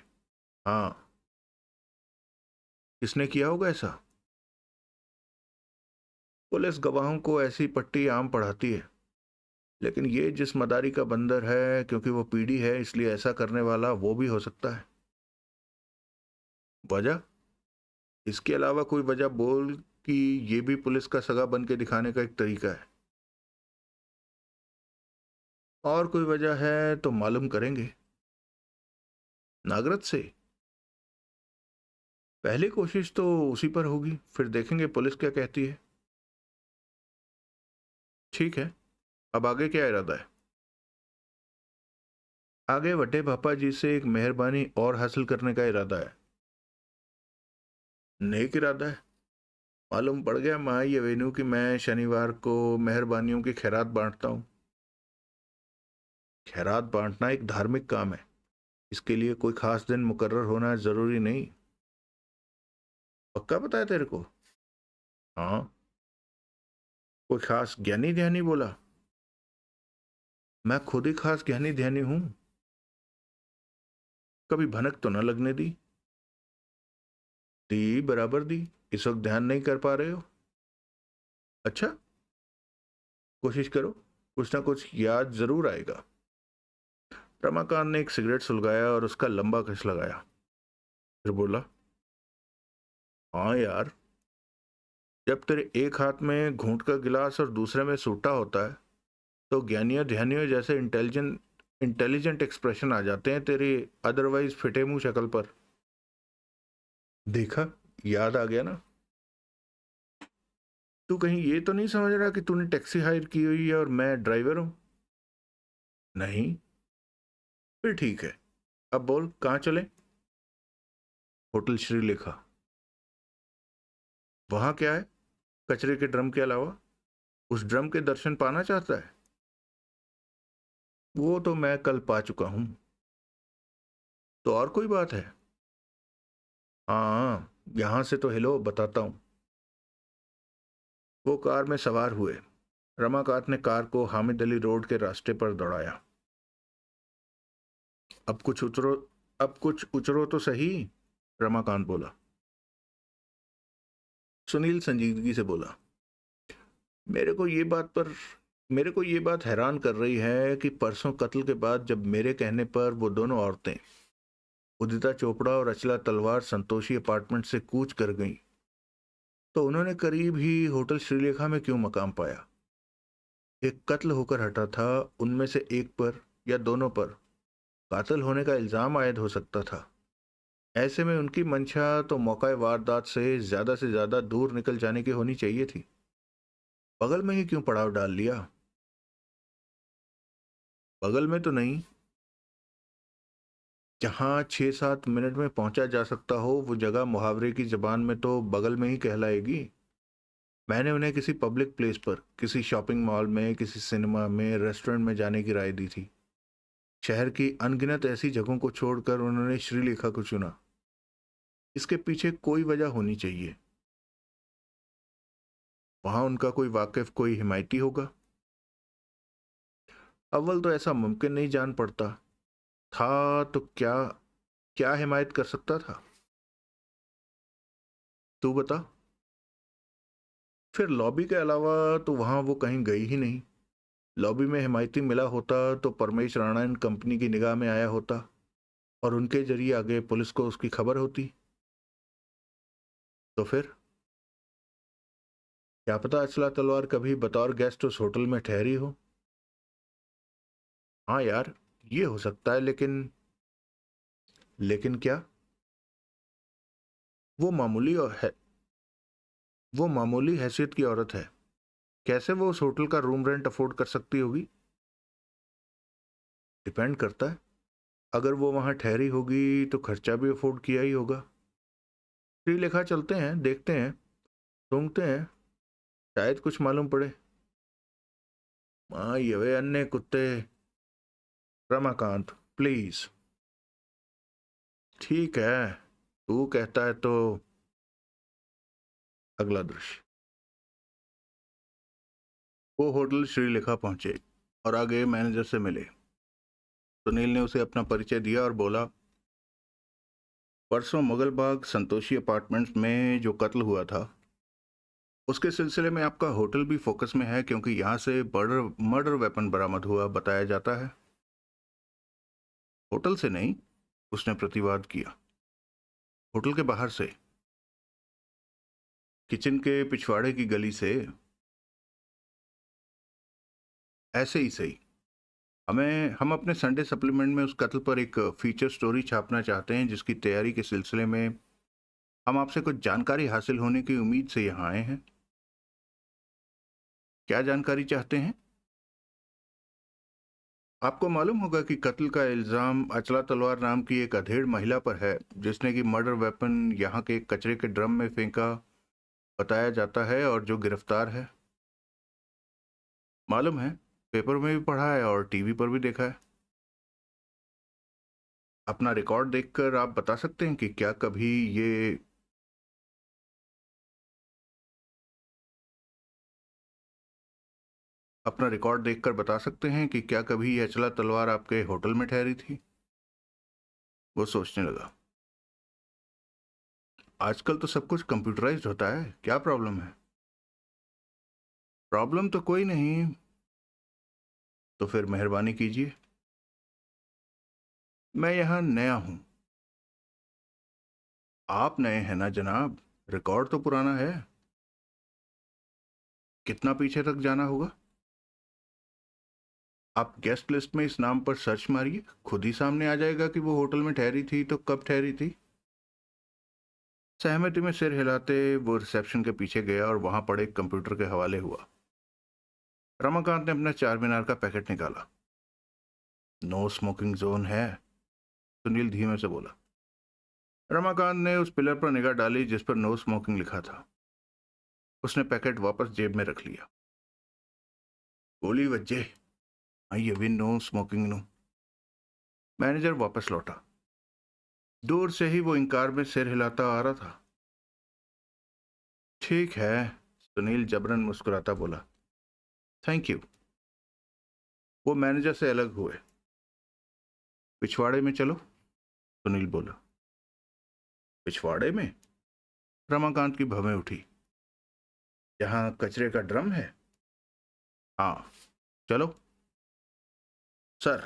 हाँ। किसने किया होगा ऐसा? पुलिस गवाहों को ऐसी पट्टी आम पढ़ाती है, लेकिन ये जिस मदारी का बंदर है, क्योंकि वो पीढ़ी है इसलिए ऐसा करने वाला वो भी हो सकता है। वजह? इसके अलावा कोई वजह बोल कि ये भी पुलिस का सगा बन के दिखाने का एक तरीका है। और कोई वजह है तो मालूम करेंगे। नागरथ से? पहली कोशिश तो उसी पर होगी, फिर देखेंगे पुलिस क्या कहती है। ठीक है, अब आगे क्या इरादा है? आगे वड्डे पापा जी से एक मेहरबानी और हासिल करने का इरादा है। नेक इरादा है? मालूम पड़ गया माई एवेन्यू कि मैं शनिवार को मेहरबानियों की खैरात बांटता हूँ। खैरात बांटना एक धार्मिक काम है, इसके लिए कोई खास दिन मुकर्रर होना जरूरी नहीं। पक्का पता है तेरे को? हाँ। कोई खास ज्ञानी ध्यानी बोला? मैं खुद ही खास ज्ञानी ध्यानी हूं। कभी भनक तो न लगने दी? दी, बराबर दी। इस वक्त ध्यान नहीं कर पा रहे हो? अच्छा, कोशिश करो, कुछ ना कुछ याद जरूर आएगा। रमाकांत ने एक सिगरेट सुलगाया और उसका लंबा कश लगाया। फिर बोला, हाँ यार, जब तेरे एक हाथ में घूंट का गिलास और दूसरे में सूटा होता है तो ज्ञानियों ध्यानियों जैसे इंटेलिजेंट इंटेलिजेंट एक्सप्रेशन आ जाते हैं तेरी अदरवाइज फिटे मुंह शक्ल पर। देखा, याद आ गया ना। तू कहीं ये तो नहीं समझ रहा कि तूने टैक्सी हायर की हुई है और मैं ड्राइवर हूं? नहीं। फिर ठीक है, अब बोल कहाँ चले? होटल श्रीलेखा। वहां क्या है कचरे के ड्रम के अलावा? उस ड्रम के दर्शन पाना चाहता है? वो तो मैं कल पा चुका हूं। तो और कोई बात है? हाँ, यहां से तो हिलो, बताता हूं। वो कार में सवार हुए। रमाकांत ने कार को हामिद अली रोड के रास्ते पर दौड़ाया। अब कुछ उतरो, अब कुछ उतरो तो सही, रमाकांत बोला। सुनील संजीदगी से बोला, मेरे को ये बात पर मेरे को ये बात हैरान कर रही है कि परसों कत्ल के बाद जब मेरे कहने पर वो दोनों औरतें उदिता चोपड़ा और अचला तलवार संतोषी अपार्टमेंट से कूच कर गईं, तो उन्होंने करीब ही होटल श्रीलेखा में क्यों मकाम पाया? एक कत्ल होकर हटा था, उनमें से एक पर या दोनों पर कातिल होने का इल्जाम आयद हो सकता था। ऐसे में उनकी मंशा तो मौका वारदात से ज्यादा दूर निकल जाने की होनी चाहिए थी। बगल में ही क्यों पड़ाव डाल लिया? बगल में तो नहीं, जहां 6-7 मिनट में पहुंचा जा सकता हो वो जगह मुहावरे की जबान में तो बगल में ही कहलाएगी। मैंने उन्हें किसी पब्लिक प्लेस पर, किसी शॉपिंग मॉल में, किसी सिनेमा में, रेस्टोरेंट में जाने की राय दी थी। शहर की अनगिनत ऐसी जगहों को छोड़कर उन्होंने श्रीलेखा को चुना। इसके पीछे कोई वजह होनी चाहिए। वहां उनका कोई वाकिफ, कोई हिमायती होगा। अव्वल तो ऐसा मुमकिन नहीं जान पड़ता था, तो क्या क्या हिमायत कर सकता था? तू बता। फिर लॉबी के अलावा तो वहां वो कहीं गई ही नहीं। लॉबी में हिमायती मिला होता तो परमेश राणा इन कंपनी की निगाह में आया होता और उनके जरिए आगे पुलिस को उसकी खबर होती। तो फिर क्या पता अचला तलवार कभी बतौर गेस्ट उस होटल में ठहरी हो। हाँ यार, ये हो सकता है, लेकिन क्या? वो मामूली और है वो मामूली हैसियत की औरत है। कैसे वो उस होटल का रूम रेंट अफोर्ड कर सकती होगी? डिपेंड करता है। अगर वो वहां ठहरी होगी तो खर्चा भी अफोर्ड किया ही होगा। श्रीलेखा चलते हैं, देखते हैं, सूंघते हैं, शायद कुछ मालूम पड़े। हाँ, ये वे अन्य कुत्ते। रमाकांत, प्लीज। ठीक है, तू कहता है तो। अगला दृश्य। वो होटल श्रीलेखा पहुंचे और आगे मैनेजर से मिले। सुनील ने उसे अपना परिचय दिया और बोला, परसों मुगलबाग संतोषी अपार्टमेंट्स में जो कत्ल हुआ था उसके सिलसिले में आपका होटल भी फोकस में है, क्योंकि यहाँ से मर्डर मर्डर वेपन बरामद हुआ बताया जाता है। होटल से नहीं, उसने प्रतिवाद किया। होटल के बाहर से, किचन के पिछवाड़े की गली से। ऐसे ही सही। हम अपने संडे सप्लीमेंट में उस कत्ल पर एक फीचर स्टोरी छापना चाहते हैं, जिसकी तैयारी के सिलसिले में हम आपसे कुछ जानकारी हासिल होने की उम्मीद से यहाँ आए हैं। क्या जानकारी चाहते हैं? आपको मालूम होगा कि कत्ल का इल्जाम अचला तलवार नाम की एक अधेड़ महिला पर है, जिसने कि मर्डर वेपन यहाँ के एक कचरे के ड्रम में फेंका बताया जाता है, और जो गिरफ्तार है। मालूम है, पेपर में भी पढ़ा है और टीवी पर भी देखा है। अपना रिकॉर्ड देखकर आप बता सकते हैं कि क्या कभी ये अपना रिकॉर्ड देखकर बता सकते हैं कि क्या कभी ये अचला तलवार आपके होटल में ठहरी थी? वो सोचने लगा। आजकल तो सब कुछ कंप्यूटराइज्ड होता है, क्या प्रॉब्लम है? प्रॉब्लम तो कोई नहीं। तो फिर मेहरबानी कीजिए। मैं यहाँ नया हूँ। आप नए हैं ना जनाब? रिकॉर्ड तो पुराना है। कितना पीछे तक जाना होगा? आप गेस्ट लिस्ट में इस नाम पर सर्च मारिए, खुद ही सामने आ जाएगा कि वो होटल में ठहरी थी तो कब ठहरी थी। सहमति में सिर हिलाते वो रिसेप्शन के पीछे गया और वहां पड़े कंप्यूटर के हवाले हुआ। रमाकांत ने अपना चार मीनार का पैकेट निकाला। नो स्मोकिंग जोन है, सुनील धीमे से बोला। रमाकांत ने उस पिलर पर निगाह डाली जिस पर नो स्मोकिंग लिखा था। उसने पैकेट वापस जेब में रख लिया। गोली वज्जे, ये भी नो स्मोकिंग नो। मैनेजर वापस लौटा। दूर से ही वो इंकार में सिर हिलाता आ रहा था। ठीक है, सुनील जबरन मुस्कुराता बोला। Thank you. वो मैनेजर से अलग हुए। पिछवाड़े में चलो, सुनील बोला। पिछवाड़े में? रमाकांत की भवें उठी। जहां कचरे का ड्रम है? हाँ, चलो। सर।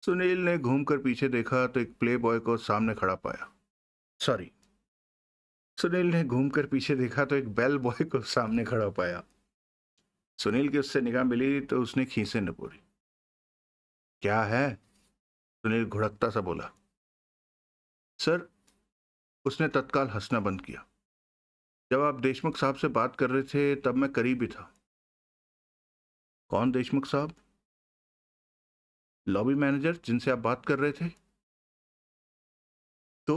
सुनील ने घूमकर पीछे देखा तो एक प्ले बॉय को सामने खड़ा पाया। सॉरी। सुनील ने घूमकर पीछे देखा तो एक बेल बॉय को सामने खड़ा पाया। सुनील की उससे निगाह मिली तो उसने खीसें निपोरी। क्या है? सुनील घुड़कता सा बोला। सर। उसने तत्काल हंसना बंद किया। जब आप देशमुख साहब से बात कर रहे थे तब मैं करीब ही था। कौन देशमुख साहब? लॉबी मैनेजर जिनसे आप बात कर रहे थे। तो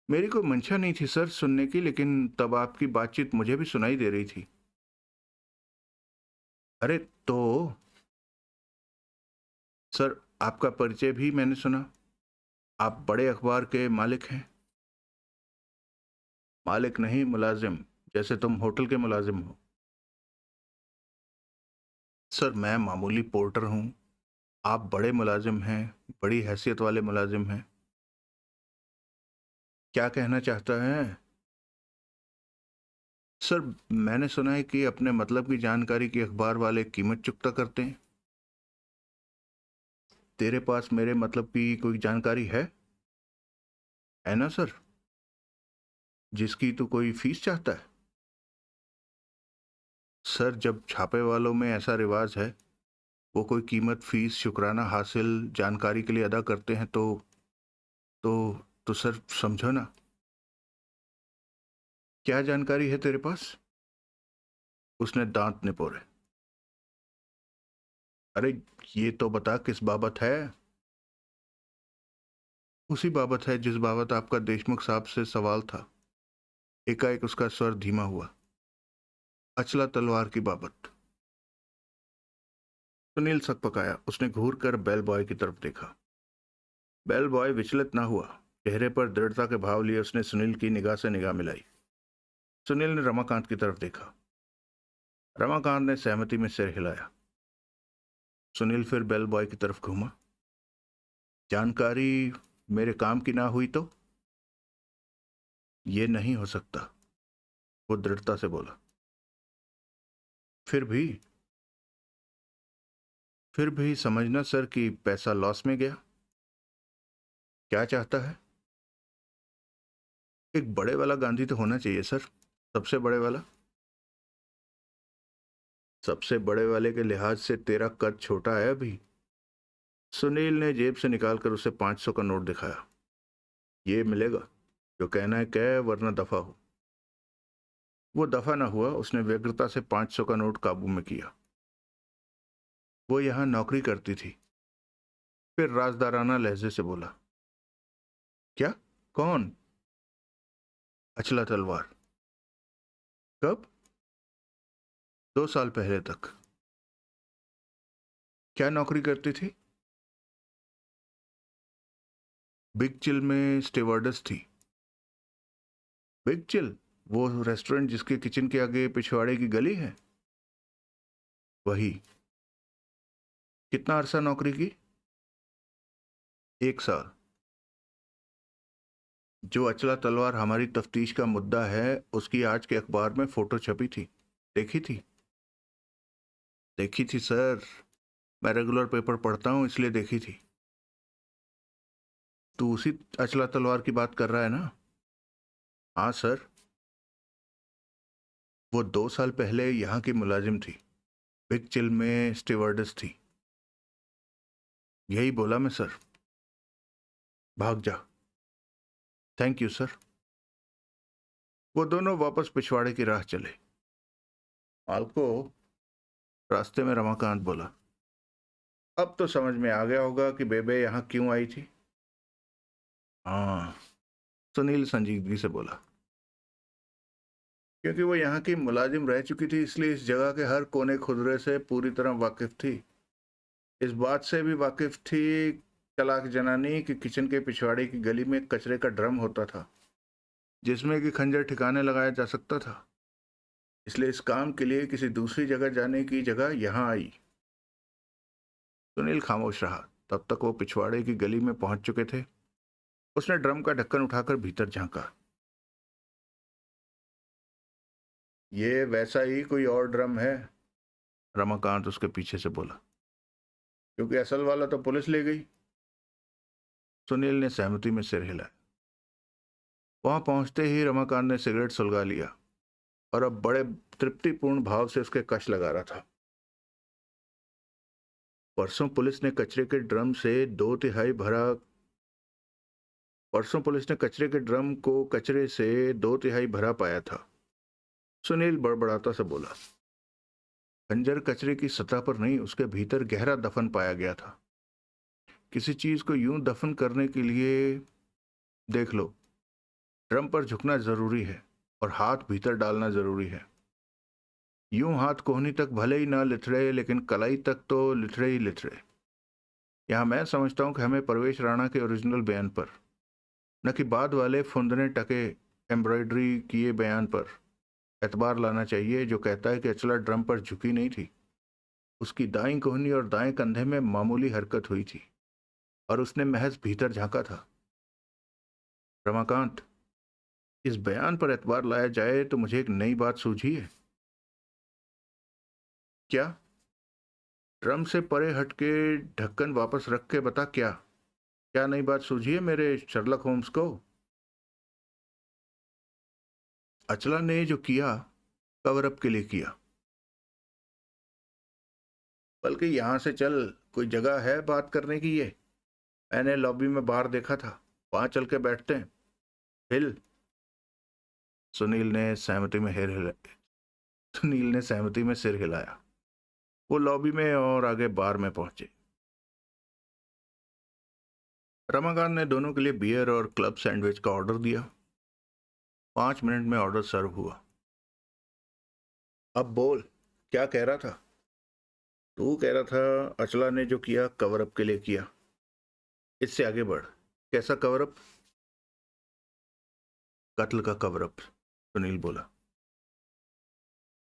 मेरी कोई मंशा नहीं थी सर सुनने की, लेकिन तब आपकी बातचीत मुझे भी सुनाई दे रही थी। अरे तो सर, आपका परिचय भी मैंने सुना। आप बड़े अखबार के मालिक हैं। मालिक नहीं, मुलाजिम, जैसे तुम होटल के मुलाजिम हो। सर, मैं मामूली पोर्टर हूं। आप बड़े मुलाजिम हैं, बड़ी हैसियत वाले मुलाजिम हैं। क्या कहना चाहता है? सर, मैंने सुना है कि अपने मतलब की जानकारी की अखबार वाले कीमत चुकता करते हैं। तेरे पास मेरे मतलब की कोई जानकारी है ना सर, जिसकी तू कोई फीस चाहता है? सर, जब छापे वालों में ऐसा रिवाज है, वो कोई कीमत, फीस, शुक्राना हासिल जानकारी के लिए अदा करते हैं तो तो सर समझो ना। क्या जानकारी है तेरे पास? उसने दांत निपोरे। अरे, ये तो बता किस बाबत है। उसी बाबत है जिस बाबत आपका देशमुख साहब से सवाल था। एकाएक उसका स्वर धीमा हुआ। अचला तलवार की बाबत। सुनील सकपकाया। उसने घूर कर बेल बॉय की तरफ देखा। बेल बॉय विचलित ना हुआ। चेहरे पर दृढ़ता के भाव लिए उसने सुनील की निगाह से निगाह मिलाई। सुनील ने रमाकांत की तरफ देखा। रमाकांत ने सहमति में सिर हिलाया। सुनील फिर बेल बॉय की तरफ घूमा। जानकारी मेरे काम की ना हुई तो? ये नहीं हो सकता, वो दृढ़ता से बोला। फिर भी समझना सर कि पैसा लॉस में गया। क्या चाहता है? एक बड़े वाला गांधी तो होना चाहिए सर। सबसे बड़े वाला। सबसे बड़े वाले के लिहाज से तेरा कद छोटा है अभी। सुनील ने जेब से निकालकर उसे 500 का नोट दिखाया। ये मिलेगा, जो कहना है कह, वरना दफा हो। वो दफा ना हुआ। उसने व्यग्रता से 500 का नोट काबू में किया। वो यहां नौकरी करती थी। फिर राजदाराना लहजे से बोला। क्या? कौन? अचला तलवार। कब? 2 साल पहले तक। क्या नौकरी करती थी? बिग चिल में स्टेवर्डस थी। Big chill? वो रेस्टोरेंट जिसके किचन के आगे पिछवाड़े की गली है? वही। कितना अरसा नौकरी की? 1 साल। जो अचला तलवार हमारी तफ्तीश का मुद्दा है, उसकी आज के अखबार में फोटो छपी थी। देखी थी? देखी थी सर। मैं रेगुलर पेपर पढ़ता हूँ इसलिए देखी थी। तू उसी अचला तलवार की बात कर रहा है ना? हाँ सर, वो 2 साल पहले यहाँ की मुलाजिम थी, बिग चिल में स्टीवर्डेस थी। यही बोला मैं सर। भाग जा। Thank you sir. वो दोनों वापस पिछवाड़े की राह चले। मालको, रास्ते में रमाकांत बोला, अब तो समझ में आ गया होगा कि बेबे यहाँ क्यों आई थी। हाँ, सुनील संजीदगी से बोला, क्योंकि वो यहाँ की मुलाजिम रह चुकी थी, इसलिए इस जगह के हर कोने खुदरे से पूरी तरह वाकिफ थी। इस बात से भी वाकिफ थी चालाक जनानी कि किचन के पिछवाड़े की गली में कचरे का ड्रम होता था जिसमें कि खंजर ठिकाने लगाया जा सकता था। इसलिए इस काम के लिए किसी दूसरी जगह जाने की जगह यहाँ आई। सुनील खामोश रहा। तब तक वो पिछवाड़े की गली में पहुंच चुके थे। उसने ड्रम का ढक्कन उठाकर भीतर झांका। ये वैसा ही कोई और ड्रम है, रमाकांत उसके पीछे से बोला, क्योंकि असल वाला तो पुलिस ले गई। सुनील ने सहमति में सिर हिलाया। वहां पहुंचते ही रमाकांत ने सिगरेट सुलगा लिया और अब बड़े तृप्तिपूर्ण भाव से उसके कश लगा रहा था। परसों पुलिस ने कचरे के ड्रम से 2/3 भरा परसों पुलिस ने कचरे के ड्रम को कचरे से 2/3 भरा पाया था। सुनील बड़बड़ाता सा बोला, खंजर कचरे की सतह पर नहीं, उसके भीतर गहरा दफन पाया गया था। किसी चीज को यूं दफन करने के लिए, देख लो, ड्रम पर झुकना जरूरी है और हाथ भीतर डालना जरूरी है। यूं हाथ कोहनी तक भले ही ना लिथड़े, लेकिन कलाई तक तो लिथड़े ही लिथड़े। यहां मैं समझता हूं कि हमें परवेश राणा के ओरिजिनल बयान पर, न कि बाद वाले फुंदने टके एम्ब्रॉयडरी किए बयान पर एतबार लाना चाहिए, जो कहता है कि अचला ड्रम पर झुकी नहीं थी। उसकी दाईं कोहनी और दाएं कंधे में मामूली हरकत हुई थी और उसने महज भीतर झांका था। रमाकांत, इस बयान पर एतबार लाया जाए तो मुझे एक नई बात सूझी है। क्या? ड्रम से परे हटके ढक्कन वापस रख के बता। क्या क्या नई बात सूझी है मेरे शर्लक होम्स को? अचला ने जो किया कवर अप के लिए किया। बल्कि यहां से चल, कोई जगह है बात करने की। ये मैंने लॉबी में बाहर देखा था, वहां चल के बैठते हैं। हिल। सुनील ने सहमति में सिर हिलाया। सुनील ने सहमति में सिर हिलाया। वो लॉबी में और आगे बार में पहुंचे। रमाकांत ने दोनों के लिए बियर और क्लब सैंडविच का ऑर्डर दिया। 5 मिनट में ऑर्डर सर्व हुआ। अब बोल, क्या कह रहा था? तू कह रहा था अचला ने जो किया कवर अप के लिए किया। इससे आगे बढ़। कैसा कवर अप? कत्ल का कवर अप, सुनील बोला।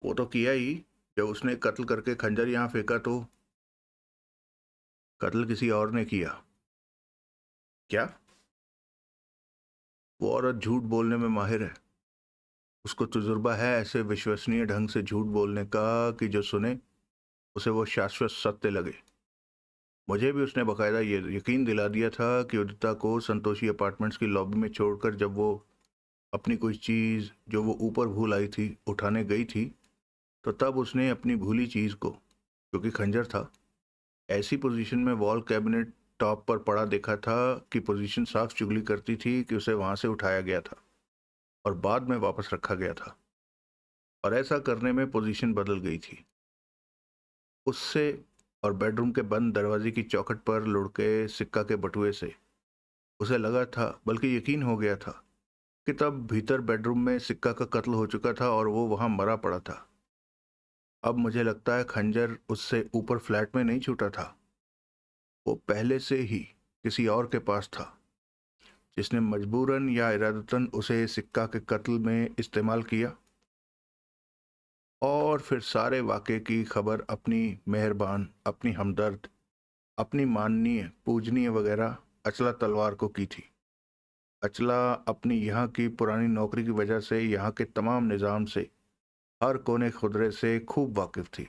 वो तो किया ही। जब उसने कत्ल करके खंजर यहां फेंका तो। कत्ल किसी और ने किया। क्या? वो औरत झूठ बोलने में माहिर है। उसको तजुर्बा है ऐसे विश्वसनीय ढंग से झूठ बोलने का कि जो सुने उसे वो शाश्वत सत्य लगे। मुझे भी उसने बकायदा ये यकीन दिला दिया था कि उदिता को संतोषी अपार्टमेंट्स की लॉबी में छोड़कर जब वो अपनी कोई चीज़ जो वो ऊपर भूल आई थी उठाने गई थी, तो तब उसने अपनी भूली चीज़ को, क्योंकि खंजर था, ऐसी पोजीशन में वॉल कैबिनेट टॉप पर पड़ा देखा था कि पोजीशन साफ चुगली करती थी कि उसे वहां से उठाया गया था और बाद में वापस रखा गया था, और ऐसा करने में पोजीशन बदल गई थी। उससे और बेडरूम के बंद दरवाजे की चौखट पर लुढ़के सिक्का के बटुए से उसे लगा था, बल्कि यकीन हो गया था, कि तब भीतर बेडरूम में सिक्का का कत्ल हो चुका था और वो वहां मरा पड़ा था। अब मुझे लगता है खंजर उससे ऊपर फ्लैट में नहीं छूटा था। वो पहले से ही किसी और के पास था, जिसने मजबूरन या इरादतन उसे सिक्का के कत्ल में इस्तेमाल किया। और फिर सारे वाक़े की खबर अपनी मेहरबान, अपनी हमदर्द, अपनी माननीय, पूजनीय वगैरह अचला तलवार को की थी। अचला अपनी यहाँ की पुरानी नौकरी की वजह से यहाँ के तमाम निज़ाम से, हर कोने खुदरे से खूब वाकिफ थी।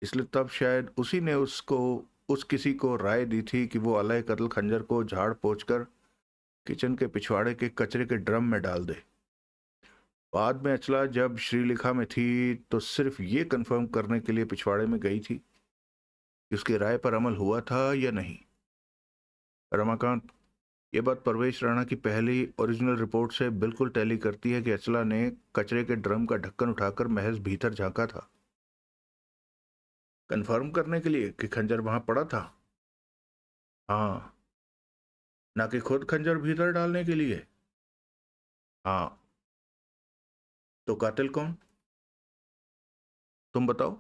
इसलिए तब शायद उसी ने उसको उस किसी को राय दी थी कि वो अलय कत्ल खंजर को झाड़ पोंछ कर किचन के पिछवाड़े के कचरे के ड्रम में डाल दे। बाद में अचला जब श्रीलेखा में थी तो सिर्फ ये कंफर्म करने के लिए पिछवाड़े में गई थी कि उसकी राय पर अमल हुआ था या नहीं। रमाकांत, ये बात परवेश राणा की पहली ओरिजिनल रिपोर्ट से बिल्कुल टैली करती है कि अचला ने कचरे के ड्रम का ढक्कन उठाकर महज भीतर झांका था, कंफर्म करने के लिए कि खंजर वहां पड़ा था। हाँ, ना कि खुद खंजर भीतर डालने के लिए। हाँ। तो कातिल कौन? तुम बताओ।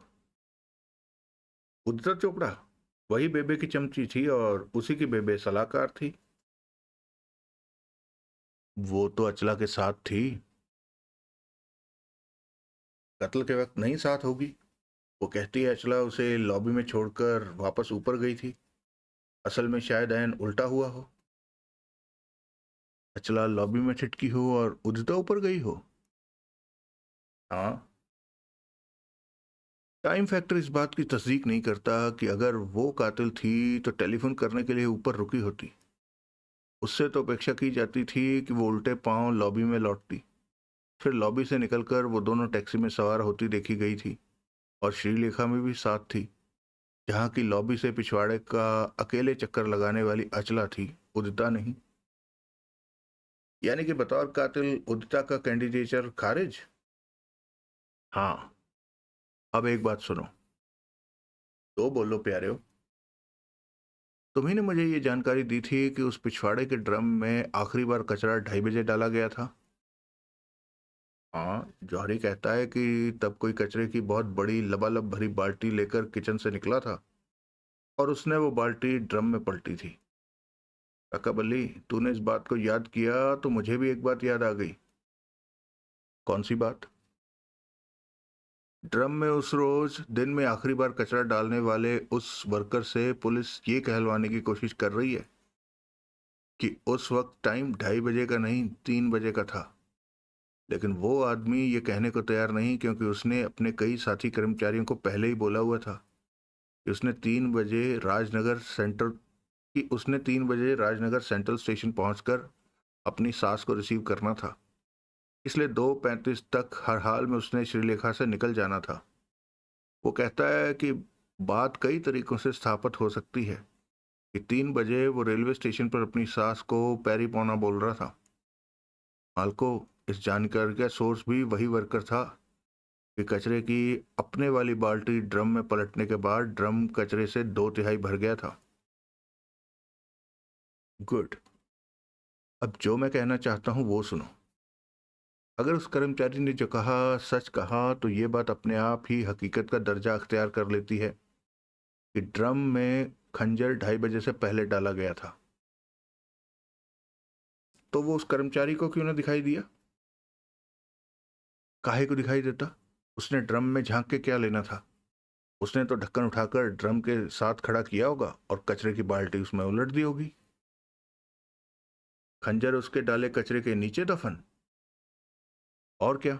उदिता चोपड़ा, वही बेबे की चमची थी और उसी की बेबे सलाहकार थी। वो तो अचला के साथ थी। कत्ल के वक्त नहीं साथ होगी। वो कहती है अचला उसे लॉबी में छोड़कर वापस ऊपर गई थी। असल में शायद ऐन उल्टा हुआ हो। अचला लॉबी में छिटकी हो और उदिता ऊपर गई हो। हाँ। टाइम फैक्टर इस बात की तस्दीक नहीं करता कि अगर वो कातिल थी तो टेलीफोन करने के लिए ऊपर रुकी होती। उससे तो अपेक्षा की जाती थी कि वो उल्टे पांव लॉबी में लौटती। फिर लॉबी से निकलकर वो दोनों टैक्सी में सवार होती देखी गई थी और श्रीलेखा में भी साथ थी, जहाँ की लॉबी से पिछवाड़े का अकेले चक्कर लगाने वाली अचला थी, उदिता नहीं। यानी कि बतौर कातिल उदिता का कैंडिडेचर खारिज। हाँ। अब एक बात सुनो। तो बोलो प्यारे हो। तुम्ही ने मुझे ये जानकारी दी थी कि उस पिछवाड़े के ड्रम में आखिरी बार कचरा 2:30 बजे डाला गया था। हाँ, जौहरी कहता है कि तब कोई कचरे की बहुत बड़ी लबालब भरी बाल्टी लेकर किचन से निकला था और उसने वो बाल्टी ड्रम में पलटी थी। काका बल्ली, तूने इस बात को याद किया तो मुझे भी एक बात याद आ गई। कौन सी बात? ड्रम में उस रोज दिन में आखिरी बार कचरा डालने वाले उस वर्कर से पुलिस ये कहलवाने की कोशिश कर रही है कि उस वक्त टाइम 2:30 बजे का नहीं 3 बजे का था। लेकिन वो आदमी ये कहने को तैयार नहीं, क्योंकि उसने अपने कई साथी कर्मचारियों को पहले ही बोला हुआ था कि उसने 3 बजे राजनगर सेंट्रल स्टेशन पहुंचकर अपनी सास को रिसीव करना था। इसलिए 2:35 तक हर हाल में उसने श्रीलेखा से निकल जाना था। वो कहता है कि बात कई तरीकों से स्थापित हो सकती है कि 3 बजे वो रेलवे स्टेशन पर अपनी सास को पैरी पौना बोल रहा था। मालको, इस जानकारी का सोर्स भी वही वर्कर था कि कचरे की अपने वाली बाल्टी ड्रम में पलटने के बाद ड्रम कचरे से 2/3 भर गया था। गुड। अब जो मैं कहना चाहता हूं वो सुनो। अगर उस कर्मचारी ने जो कहा सच कहा तो ये बात अपने आप ही हकीकत का दर्जा अख्तियार कर लेती है कि ड्रम में खंजर 2:30 बजे से पहले डाला गया था। तो वो उस कर्मचारी को क्यों ना दिखाई दिया? काहे को दिखाई देता? उसने ड्रम में झांक के क्या लेना था? उसने तो ढक्कन उठाकर ड्रम के साथ खड़ा किया होगा और कचरे की बाल्टी उसमें उलट दी होगी। खंजर उसके डाले कचरे के नीचे दफन। और क्या?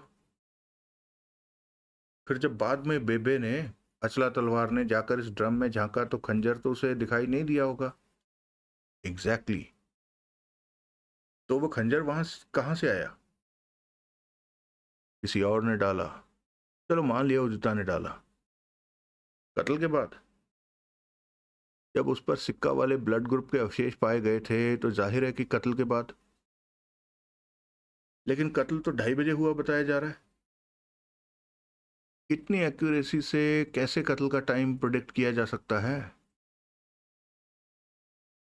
फिर जब बाद में बेबे ने अचला तलवार ने जाकर इस ड्रम में झांका तो खंजर तो उसे दिखाई नहीं दिया होगा। Exactly exactly। तो वो खंजर वहां कहां से आया? किसी और ने डाला। चलो मान लिया उदिता ने डाला। कत्ल के बाद जब उस पर सिक्का वाले ब्लड ग्रुप के अवशेष पाए गए थे तो जाहिर है कि कत्ल के बाद। लेकिन कत्ल तो 2:30 बजे हुआ बताया जा रहा है। इतनी एक्यूरेसी से कैसे कत्ल का टाइम प्रिडिक्ट किया जा सकता है?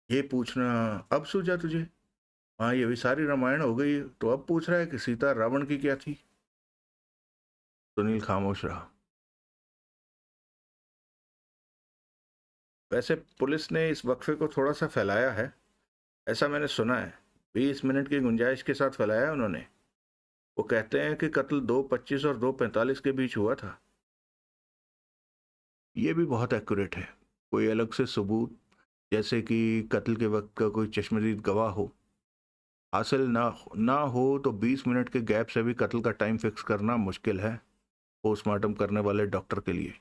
ये पूछना अब सूझा तुझे? हाँ, ये भी सारी रामायण हो गई तो अब पूछ रहा है कि सीता रावण की क्या थी? सुनील खामोश रहा। वैसे पुलिस ने इस वक्फे को थोड़ा सा फैलाया है, ऐसा मैंने सुना है। 20 मिनट की गुंजाइश के साथ फैलाया है उन्होंने। वो कहते हैं कि कत्ल 2:25 और 2:45 के बीच हुआ था। ये भी बहुत एक्यूरेट है। कोई अलग से सबूत, जैसे कि कत्ल के वक्त का कोई चश्मदीद गवाह हो, हासिल ना हो तो 20 मिनट के गैप से भी कत्ल का टाइम फिक्स करना मुश्किल है पोस्टमार्टम करने वाले डॉक्टर के लिए।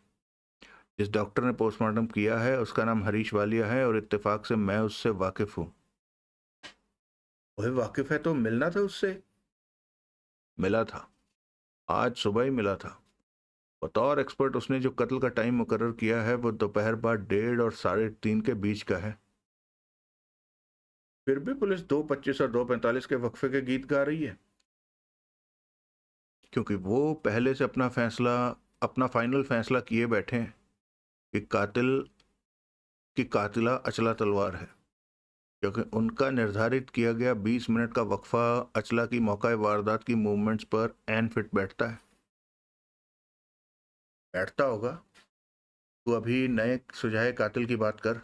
जिस डॉक्टर ने पोस्टमार्टम किया है उसका नाम हरीश वालिया है और इत्तेफाक से मैं उससे वाकिफ हूँ। वही वाकिफ है तो मिलना था उससे। मिला था, आज सुबह ही मिला था। बतौर एक्सपर्ट उसने जो कत्ल का टाइम मुकर्रर किया है वो दोपहर बाद 1:30 और 3:30 के बीच का है। फिर भी पुलिस 2:25 और 2:45 के वक्फे के गीत गा रही है, क्योंकि वो पहले से अपना फाइनल फैसला किए बैठे हैं कि कातिला अचला तलवार है, क्योंकि उनका निर्धारित किया गया 20 मिनट का वक्फा अचला की मौका वारदात की मूवमेंट्स पर एन फिट बैठता है। बैठता होगा। तू अभी नए सुझाए कातिल की बात कर।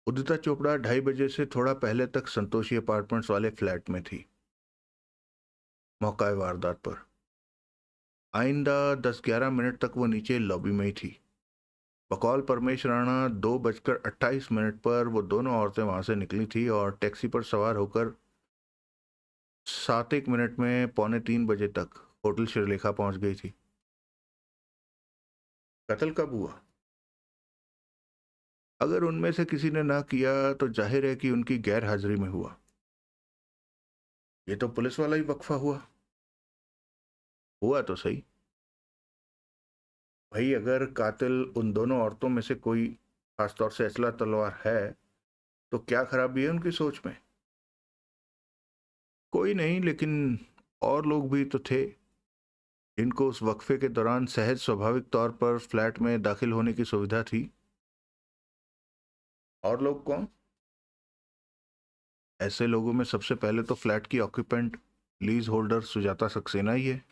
उदिता चोपड़ा 2:30 से थोड़ा पहले तक संतोषी अपार्टमेंट्स वाले फ्लैट में थी, मौका वारदात पर। आइंदा 10-11 मिनट तक वो नीचे लॉबी में ही थी। बकौल परमेश राणा 2:28 पर वो दोनों औरतें वहां से निकली थी और टैक्सी पर सवार होकर 7-1 मिनट में 2:45 तक होटल श्रीलेखा पहुंच गई थी। कत्ल कब हुआ? अगर उनमें से किसी ने ना किया तो जाहिर है कि उनकी गैर हाजिरी में हुआ। ये तो पुलिस वाला ही वक्फा हुआ तो सही भाई। अगर कातिल उन दोनों औरतों में से कोई, खासतौर से असला तलवार है, तो क्या खराबी है उनकी सोच में? कोई नहीं, लेकिन और लोग भी तो थे इनको उस वक्फे के दौरान सहज स्वाभाविक तौर पर फ्लैट में दाखिल होने की सुविधा थी। और लोग कौन? ऐसे लोगों में सबसे पहले तो फ्लैट की occupant lease holder Sujata Saxena ही है।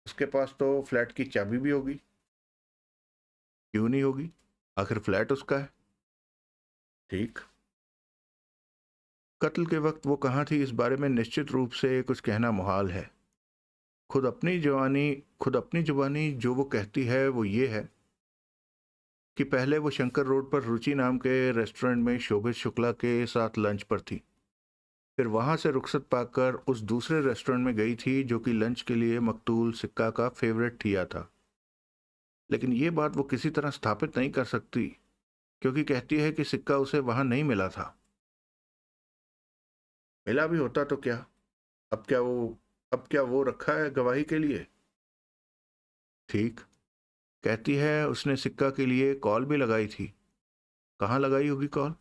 उसके पास तो फ्लैट की चाबी भी होगी। क्यों नहीं होगी? आखिर फ्लैट उसका है। ठीक। कत्ल के वक्त वो कहाँ थी इस बारे में निश्चित रूप से कुछ कहना मुहाल है। खुद अपनी जवानी खुद अपनी जुबानी जो वो कहती है वो ये है कि पहले वो शंकर रोड पर रुचि नाम के रेस्टोरेंट में शोभित शुक्ला के साथ लंच पर थी। फिर वहां से रुखसत पाकर उस दूसरे रेस्टोरेंट में गई थी जो कि लंच के लिए मकतूल सिक्का का फेवरेट ठिया था। लेकिन ये बात वो किसी तरह स्थापित नहीं कर सकती, क्योंकि कहती है कि सिक्का उसे वहां नहीं मिला था। मिला भी होता तो क्या? अब क्या वो अब क्या वो रखा है गवाही के लिए? ठीक। कहती है उसने सिक्का के लिए कॉल भी लगाई थी। कहाँ लगाई होगी कॉल?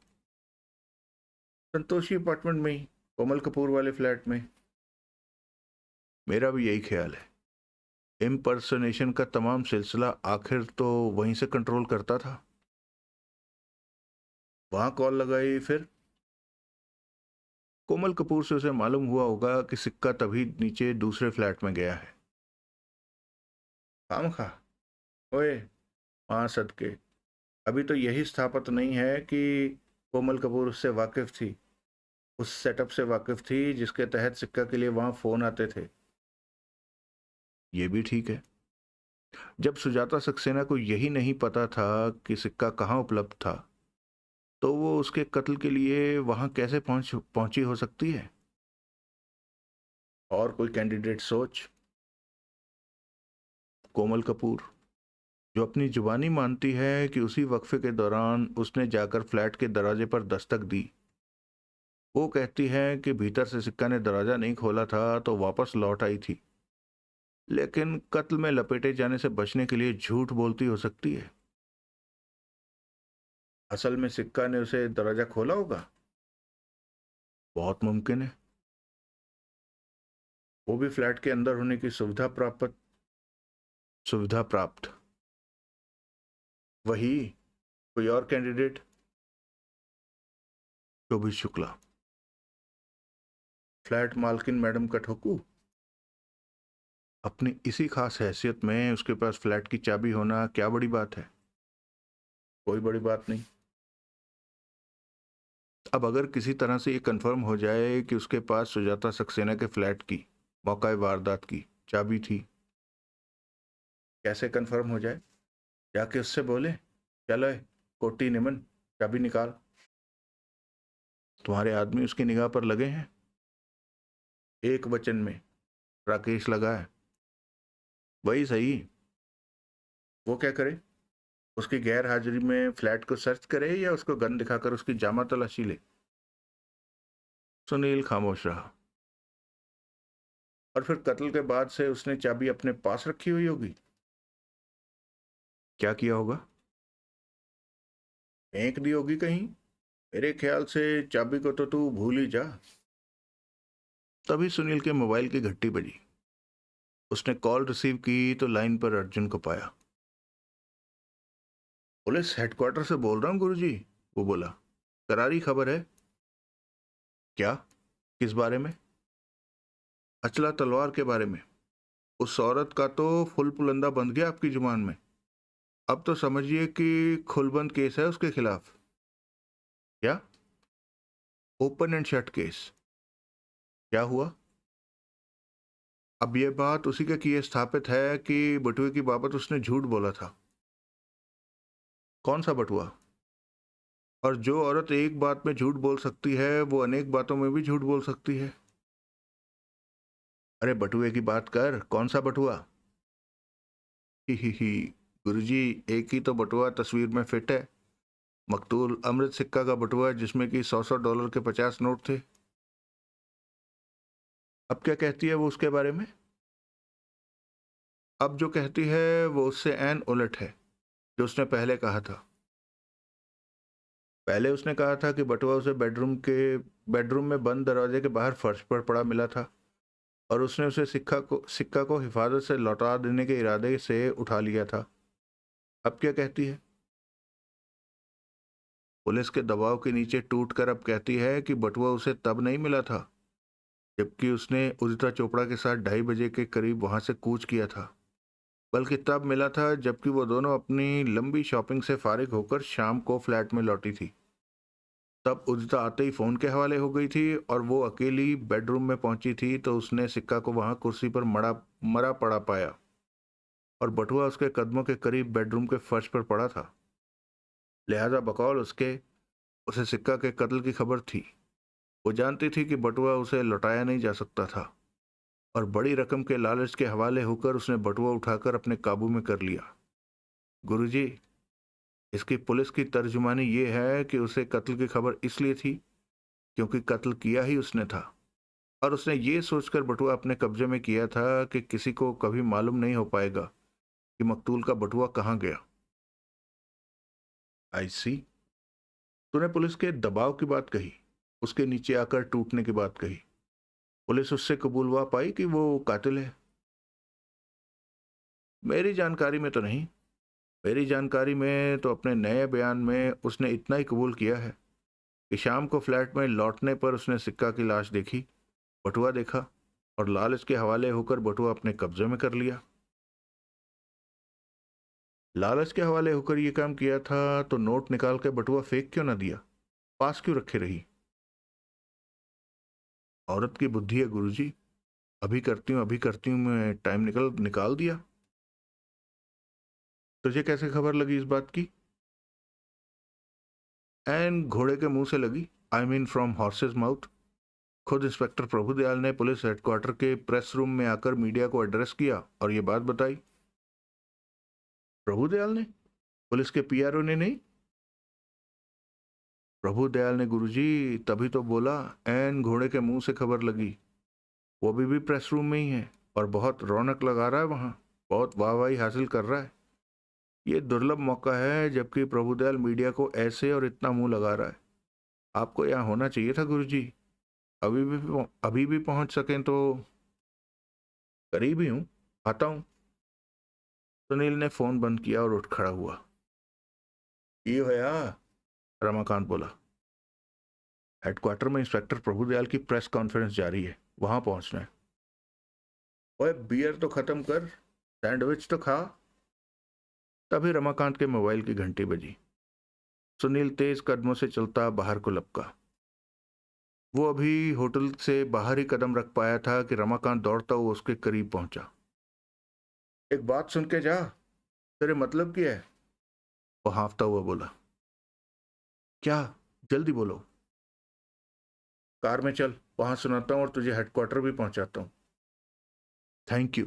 संतोषी अपार्टमेंट में ही, कोमल कपूर वाले फ्लैट में। मेरा भी यही ख्याल है। इम्पर्सनेशन का तमाम सिलसिला आखिर तो वहीं से कंट्रोल करता था। वहां कॉल लगाई फिर? कोमल कपूर से उसे मालूम हुआ होगा कि सिक्का तभी नीचे दूसरे फ्लैट में गया है। खामखा। ओए, मां सदके, अभी तो यही स्थापित नहीं है कि कोमल कपूर उससे वाकिफ थी, उस सेटअप से वाकिफ थी जिसके तहत सिक्का के लिए वहां फोन आते थे। ये भी ठीक है। जब सुजाता सक्सेना को यही नहीं पता था कि सिक्का कहाँ उपलब्ध था, तो वो उसके कत्ल के लिए वहां कैसे पहुंची हो सकती है? और कोई कैंडिडेट सोच। कोमल कपूर, जो अपनी जुबानी मानती है कि उसी वक्फे के दौरान उसने जाकर फ्लैट के दरवाजे पर दस्तक दी। वो कहती है कि भीतर से सिक्का ने दरवाजा नहीं खोला था तो वापस लौट आई थी, लेकिन कत्ल में लपेटे जाने से बचने के लिए झूठ बोलती हो सकती है। असल में सिक्का ने उसे दरवाजा खोला होगा। बहुत मुमकिन है। वो भी फ्लैट के अंदर होने की सुविधा प्राप्त। वही। कोई और कैंडिडेट? शोभित शुक्ला, फ्लैट मालकिन मैडम का ठोकू। अपनी इसी खास हैसियत में उसके पास फ्लैट की चाबी होना क्या बड़ी बात है? कोई बड़ी बात नहीं। अब अगर किसी तरह से ये कंफर्म हो जाए कि उसके पास सुजाता सक्सेना के फ्लैट की मौका वारदात की चाबी थी। कैसे कंफर्म हो जाए? जाके उससे बोले, चलो कोटी निमन, चाबी निकाल। तुम्हारे आदमी उसकी निगाह पर लगे हैं। एक वचन में राकेश लगा है। वही सही। वो क्या करे? उसकी गैर हाजिरी में फ्लैट को सर्च करे या उसको गन दिखाकर उसकी जामा तलाशी ले? सुनील खामोश रहा। और फिर कत्ल के बाद से उसने चाबी अपने पास रखी हुई होगी। क्या किया होगा? फेंक दी होगी कहीं। मेरे ख्याल से चाबी को तो तू भूल ही जा। तभी सुनील के मोबाइल की घंटी बजी। उसने कॉल रिसीव की तो लाइन पर अर्जुन को पाया। पुलिस हेडक्वार्टर से बोल रहा हूँ गुरुजी, वो बोला। करारी खबर है। क्या? किस बारे में? अचला तलवार के बारे में। उस औरत का तो फुल पुलंदा बंध गया आपकी जुबान में। अब तो समझिए कि खुलबंद केस है उसके खिलाफ। क्या? Open and shut case. क्या हुआ? अब यह बात उसी के किए स्थापित है कि बटुए की बाबत उसने झूठ बोला था। कौन सा बटुआ? और जो औरत एक बात में झूठ बोल सकती है वो अनेक बातों में भी झूठ बोल सकती है। अरे बटुए की बात कर, कौन सा बटुआ? ही गुरुजी, एक ही तो बटुआ तस्वीर में फिट है। मकतूल अमृत सिक्का का बटुआ जिसमें कि 100-100 डॉलर के 50 नोट थे। अब क्या कहती है वो उसके बारे में? अब जो कहती है वो उससे ऐन उलट है जो उसने पहले कहा था। पहले उसने कहा था कि बटुआ उसे बेडरूम में बंद दरवाजे के बाहर फर्श पर पड़ा मिला था और उसने उसे सिक्का को हिफाजत से लौटा देने के इरादे से उठा लिया था। अब क्या कहती है? पुलिस के दबाव के नीचे टूटकर अब कहती है कि बटुआ उसे तब नहीं मिला था जबकि उसने उदिता चोपड़ा के साथ 2:30 बजे के करीब वहां से कूच किया था, बल्कि तब मिला था जबकि वो दोनों अपनी लंबी शॉपिंग से फारिग होकर शाम को फ्लैट में लौटी थी। तब उदिता आते ही फोन के हवाले हो गई थी और वो अकेली बेडरूम में पहुंची थी तो उसने सिक्का को वहां कुर्सी पर मरा पड़ा पाया और बटुआ उसके कदमों के करीब बेडरूम के फर्श पर पड़ा था। लिहाजा बकौल उसके उसे सिक्का के कत्ल की खबर थी। वो जानती थी कि बटुआ उसे लौटाया नहीं जा सकता था और बड़ी रकम के लालच के हवाले होकर उसने बटुआ उठाकर अपने काबू में कर लिया। गुरुजी, इसकी पुलिस की तर्जुमानी ये है कि उसे कत्ल की खबर इसलिए थी क्योंकि कत्ल किया ही उसने था और उसने ये सोचकर बटुआ अपने कब्जे में किया था कि किसी को कभी मालूम नहीं हो पाएगा कि मकतूल का बटुआ कहाँ गया। आई सी। तूने पुलिस के दबाव की बात कही, उसके नीचे आकर टूटने की बात कही। पुलिस उससे कबूलवा पाई कि वो कातिल है? मेरी जानकारी में तो नहीं। मेरी जानकारी में तो अपने नए बयान में उसने इतना ही कबूल किया है कि शाम को फ्लैट में लौटने पर उसने सिक्का की लाश देखी, बटुआ देखा और लालच के हवाले होकर बटुआ अपने कब्जे में कर लिया। लालच के हवाले होकर यह काम किया था तो नोट निकाल के बटुआ फेंक क्यों ना दिया, पास क्यों रखे रही? औरत की बुद्धि है गुरुजी। अभी करती हूँ मैं टाइम निकल निकाल दिया। तुझे कैसे खबर लगी इस बात की? एन घोड़े के मुंह से लगी। I mean from horses mouth. खुद इंस्पेक्टर प्रभुदयाल ने पुलिस हेडक्वार्टर के प्रेस रूम में आकर मीडिया को एड्रेस किया और ये बात बताई। प्रभुदयाल ने? पुलिस के पीआरओ ने नहीं? प्रभुदयाल ने गुरुजी, तभी तो बोला एन घोड़े के मुंह से खबर लगी। वो भी प्रेस रूम में ही है और बहुत रौनक लगा रहा है वहां, बहुत वाहवाही हासिल कर रहा है। ये दुर्लभ मौका है जबकि प्रभुदयाल मीडिया को ऐसे और इतना मुंह लगा रहा है। आपको यहाँ होना चाहिए था गुरुजी। अभी भी पहुंच सकें तो। करीब ही हूँ, आता हूँ। सुनील ने फोन बंद किया और उठ खड़ा हुआ। ये भैया, रमाकांत बोला। हेडक्वार्टर में इंस्पेक्टर प्रभुदयाल की प्रेस कॉन्फ्रेंस जारी है, वहां पहुंचना है। ओए बियर तो खत्म कर, सैंडविच तो खा। तभी रमाकांत के मोबाइल की घंटी बजी। सुनील तेज कदमों से चलता बाहर को लपका। वो अभी होटल से बाहर ही कदम रख पाया था कि रमाकांत दौड़ता हुआ उसके करीब पहुंचा। एक बात सुन के जा, तेरे मतलब की है? वो हाँफता हुआ बोला। क्या? जल्दी बोलो। कार में चल, वहां सुनाता हूँ और तुझे हेडक्वार्टर भी पहुंचाता हूँ। Thank you.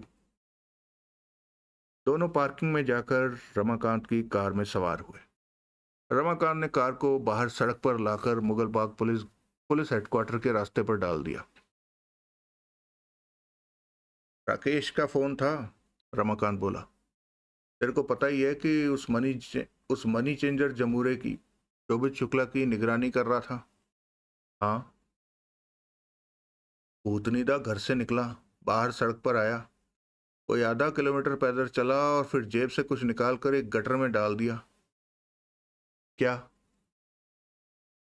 दोनों पार्किंग में जाकर रमाकांत की कार में सवार हुए। रमाकांत ने कार को बाहर सड़क पर लाकर मुगलबाग पुलिस पुलिस हेडक्वार्टर के रास्ते पर डाल दिया। राकेश का फोन था, रमाकांत बोला। तेरे को पता ही है कि उस मनी चेंजर जमूरे की शोभित शुक्ला की निगरानी कर रहा था। हाँ। भूतनीदा घर से निकला, बाहर सड़क पर आया, कोई आधा किलोमीटर पैदल चला और फिर जेब से कुछ निकाल कर एक गटर में डाल दिया। क्या?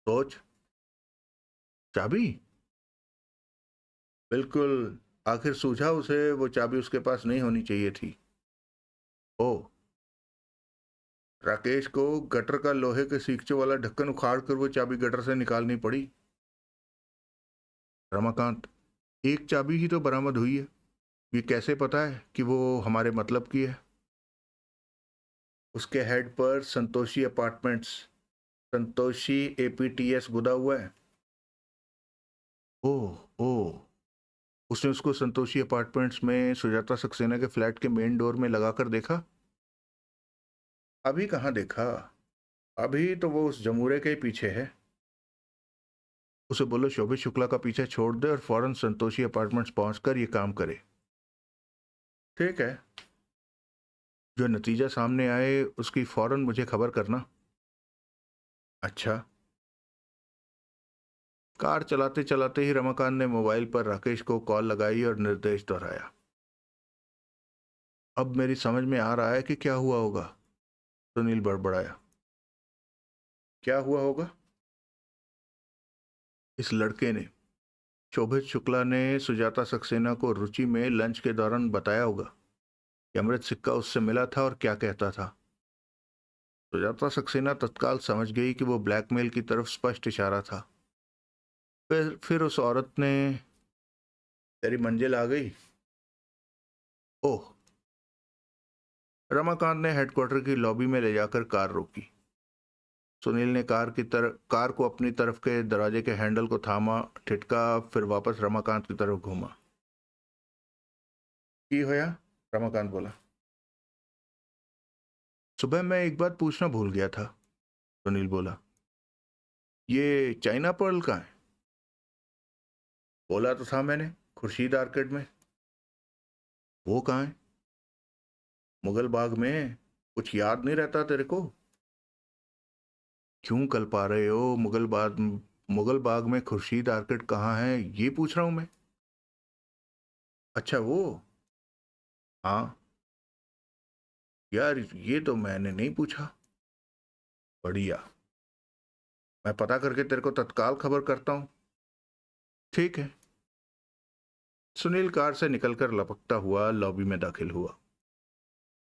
सोच। चाबी? बिल्कुल। आखिर सूझा उसे वो चाबी उसके पास नहीं होनी चाहिए थी। ओ। राकेश को गटर का लोहे के सीखचों वाला ढक्कन उखाड़ कर वो चाबी गटर से निकालनी पड़ी। रमाकांत, एक चाबी ही तो बरामद हुई है, ये कैसे पता है कि वो हमारे मतलब की है? उसके हेड पर संतोषी अपार्टमेंट्स, संतोषी एपीटीएस गुदा हुआ है। ओह ओह। उसने उसको संतोषी अपार्टमेंट्स में सुजाता सक्सेना के फ्लैट के मेन डोर में लगाकर देखा? अभी कहाँ देखा, अभी तो वो उस जमूरे के ही पीछे है। उसे बोलो शोभित शुक्ला का पीछे छोड़ दे और फौरन संतोषी अपार्टमेंट्स पहुंचकर ये काम करे। ठीक है, जो नतीजा सामने आए उसकी फौरन मुझे खबर करना। अच्छा। कार चलाते चलाते ही रमाकांत ने मोबाइल पर राकेश को कॉल लगाई और निर्देश दोहराया। अब मेरी समझ में आ रहा है कि क्या हुआ होगा, सुनील बड़बड़ाया। क्या हुआ होगा? इस लड़के ने, शोभित शुक्ला ने सुजाता सक्सेना को रुचि में लंच के दौरान बताया होगा कि अमृत सिक्का उससे मिला था और क्या कहता था। सुजाता सक्सेना तत्काल समझ गई कि वो ब्लैकमेल की तरफ स्पष्ट इशारा था। फिर उस औरत ने, तेरी मंजिल आ गई। ओह। रमाकांत ने हेडक्वार्टर की लॉबी में ले जाकर कार रोकी। सुनील ने कार को अपनी तरफ के दरवाजे के हैंडल को थामा, ठिठका, फिर वापस रमाकांत की तरफ घूमा। की होया? रमाकांत बोला। सुबह मैं एक बात पूछना भूल गया था, सुनील बोला। ये चाइना पर्ल कहाँ है? बोला तो था मैंने, खुर्शीद आर्केड में। वो कहाँ है? मुगल बाग में। कुछ याद नहीं रहता तेरे को? क्यों कल पा रहे हो? मुगल बाग में खुर्शीद आर्केड कहाँ है ये पूछ रहा हूं मैं। अच्छा वो। हाँ। यार ये तो मैंने नहीं पूछा। बढ़िया, मैं पता करके तेरे को तत्काल खबर करता हूँ। ठीक है। सुनील कार से निकलकर लपकता हुआ लॉबी में दाखिल हुआ।